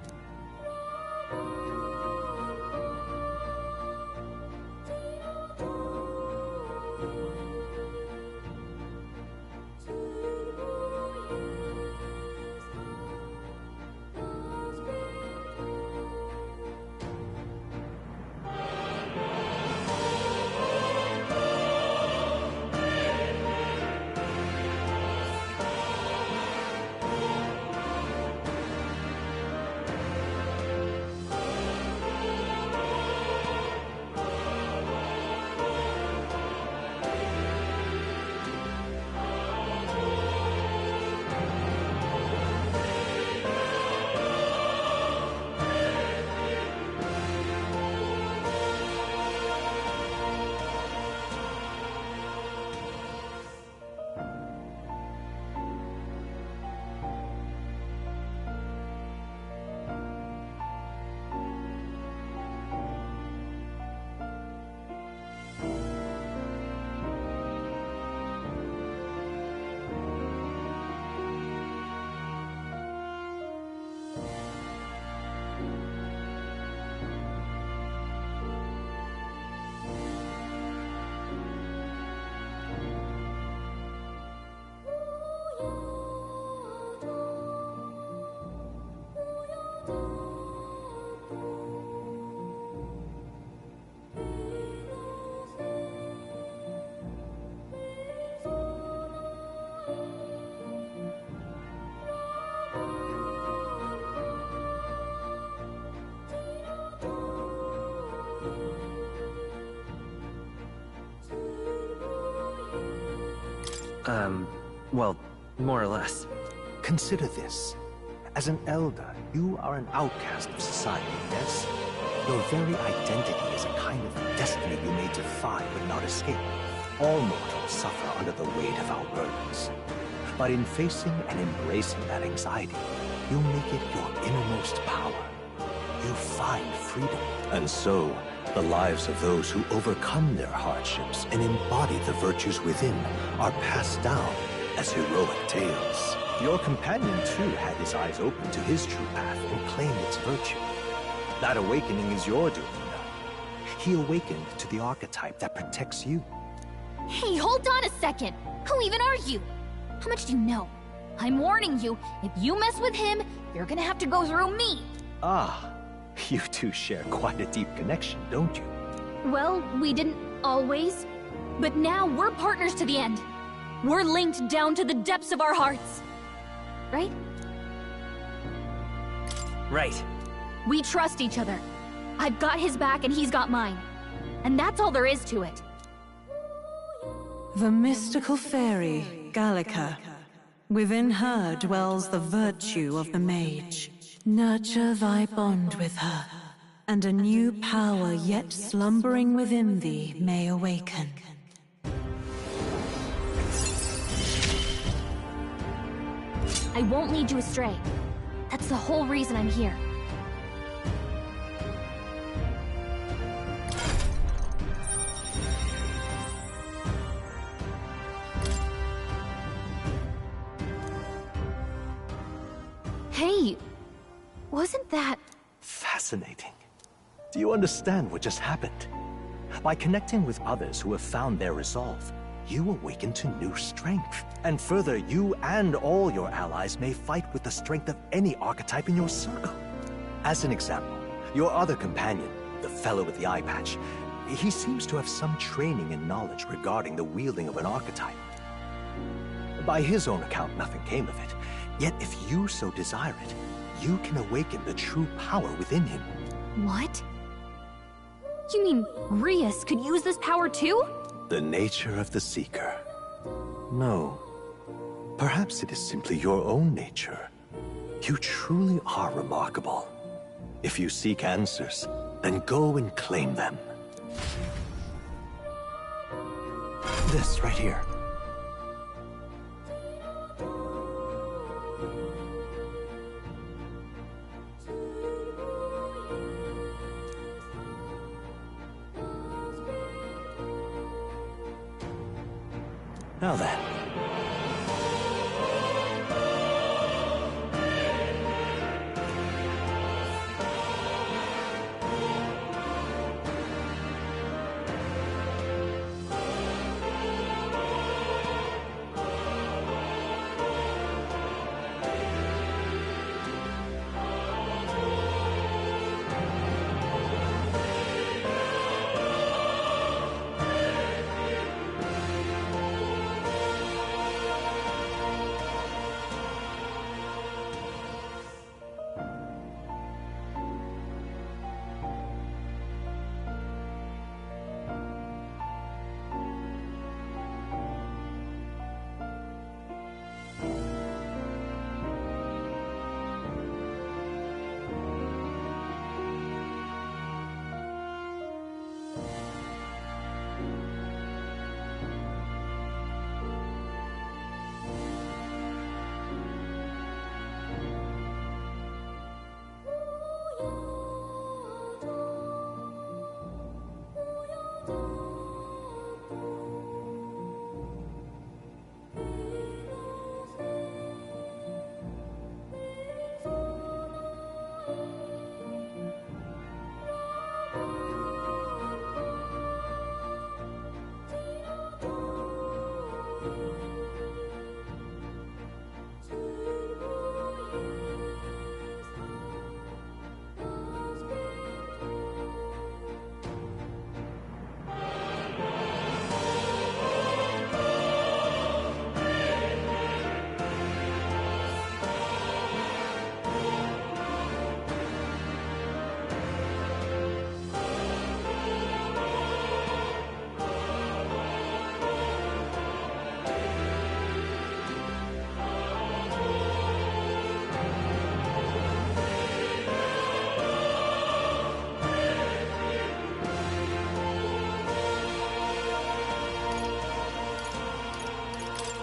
Well, more or less. Consider this. As an elder, you are an outcast of society, yes? Your very identity is a kind of destiny you may defy but not escape. All mortals suffer under the weight of our burdens. But in facing and embracing that anxiety, you make it your innermost power. You find freedom. And so, the lives of those who overcome their hardships and embody the virtues within are passed down as heroic tales. Your companion, too, had his eyes open to his true path and claimed its virtue. That awakening is your doing now. He awakened to the archetype that protects you. Hey, hold on a second! Who even are you? How much do you know? I'm warning you, if you mess with him, you're gonna have to go through me! Ah, you two share quite a deep connection, don't you? Well, we didn't always. But now we're partners to the end. We're linked down to the depths of our hearts. Right? Right. We trust each other. I've got his back and he's got mine. And that's all there is to it. The mystical fairy, Gallica. Within her dwells the virtue of the mage. Nurture thy bond with her, and a new power yet slumbering within thee may awaken. I won't lead you astray. That's the whole reason I'm here. Hey, wasn't that... Fascinating. Do you understand what just happened? By connecting with others who have found their resolve, you awaken to new strength. And further, you and all your allies may fight with the strength of any archetype in your circle. As an example, your other companion, the fellow with the eye patch, he seems to have some training and knowledge regarding the wielding of an archetype. By his own account, nothing came of it. Yet if you so desire it, you can awaken the true power within him. What? You mean Rias could use this power too? The nature of the Seeker. No. Perhaps it is simply your own nature. You truly are remarkable. If you seek answers, then go and claim them. This right here. Now then.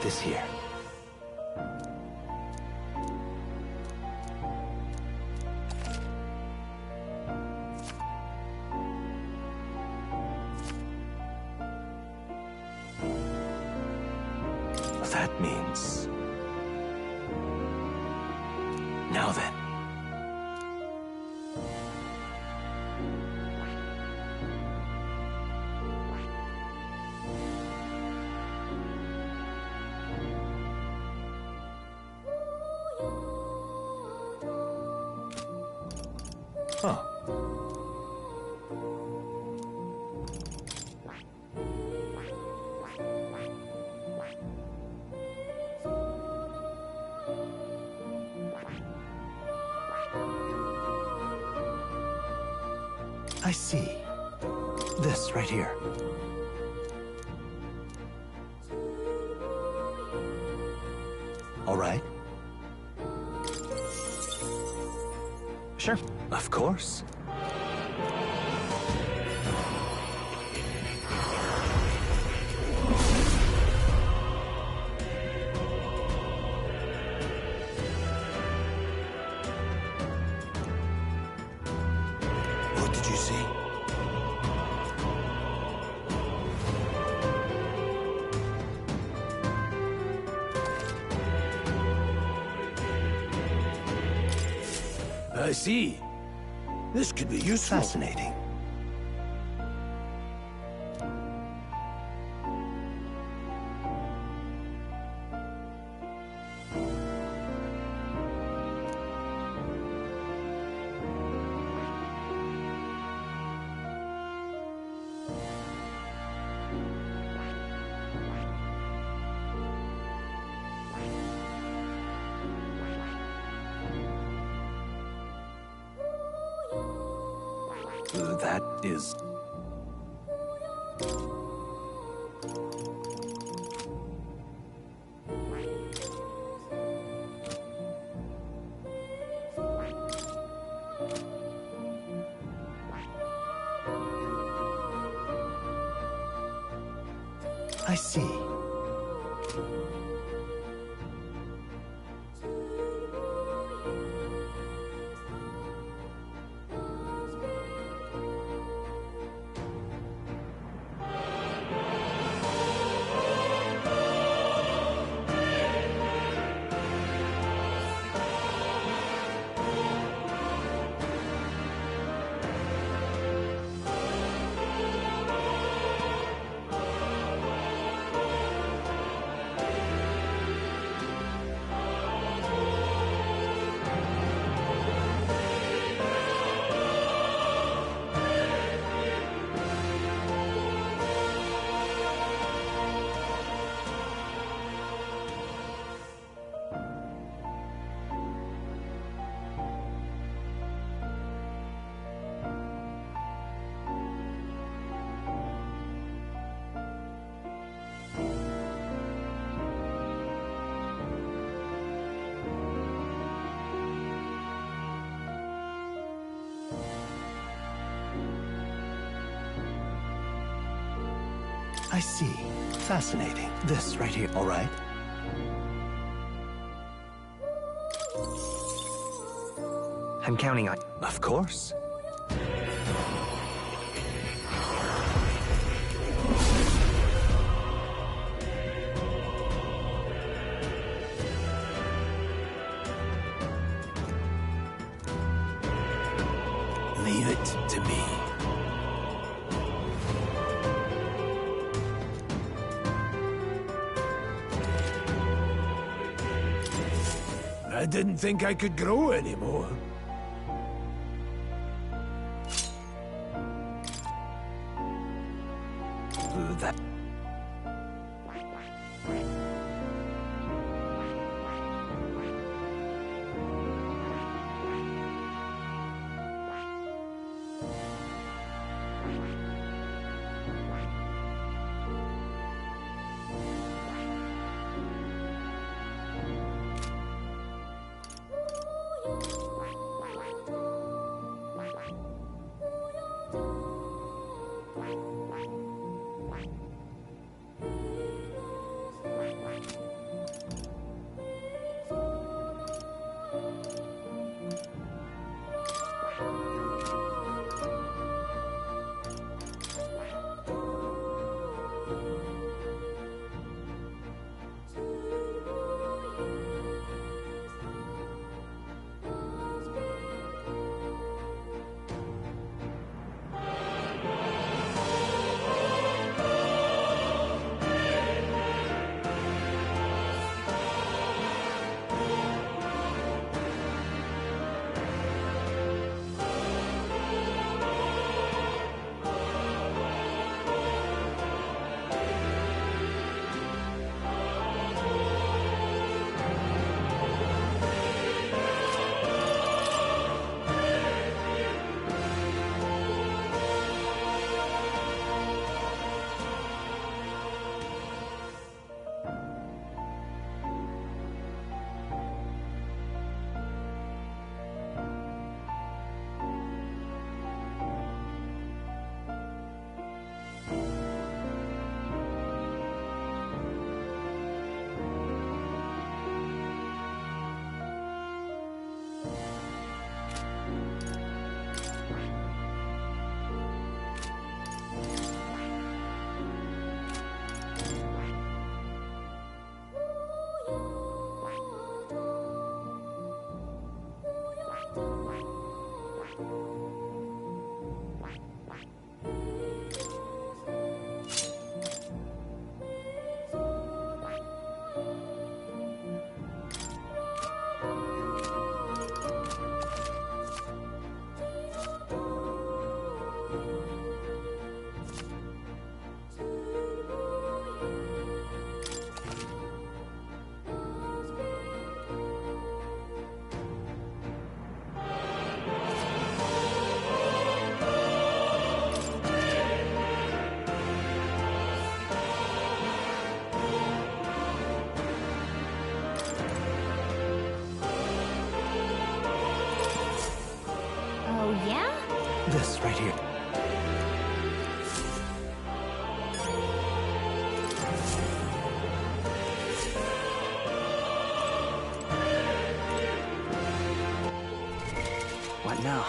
this here. That means... Now then. Huh. I see. This right here. All right. Sure. Of course. What did you see? I see. This could be useful. Fascinating. That is... I see. I see. Fascinating. This right here, all right? I'm counting on... Of course. Leave it to me. I didn't think I could grow anymore. That... This right here. What now?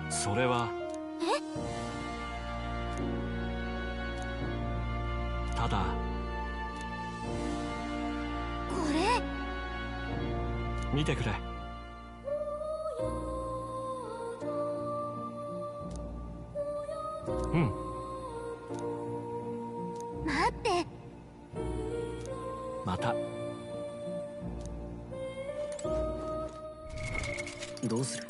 それはただこれ見てくれ。うん。待って。また。どうする？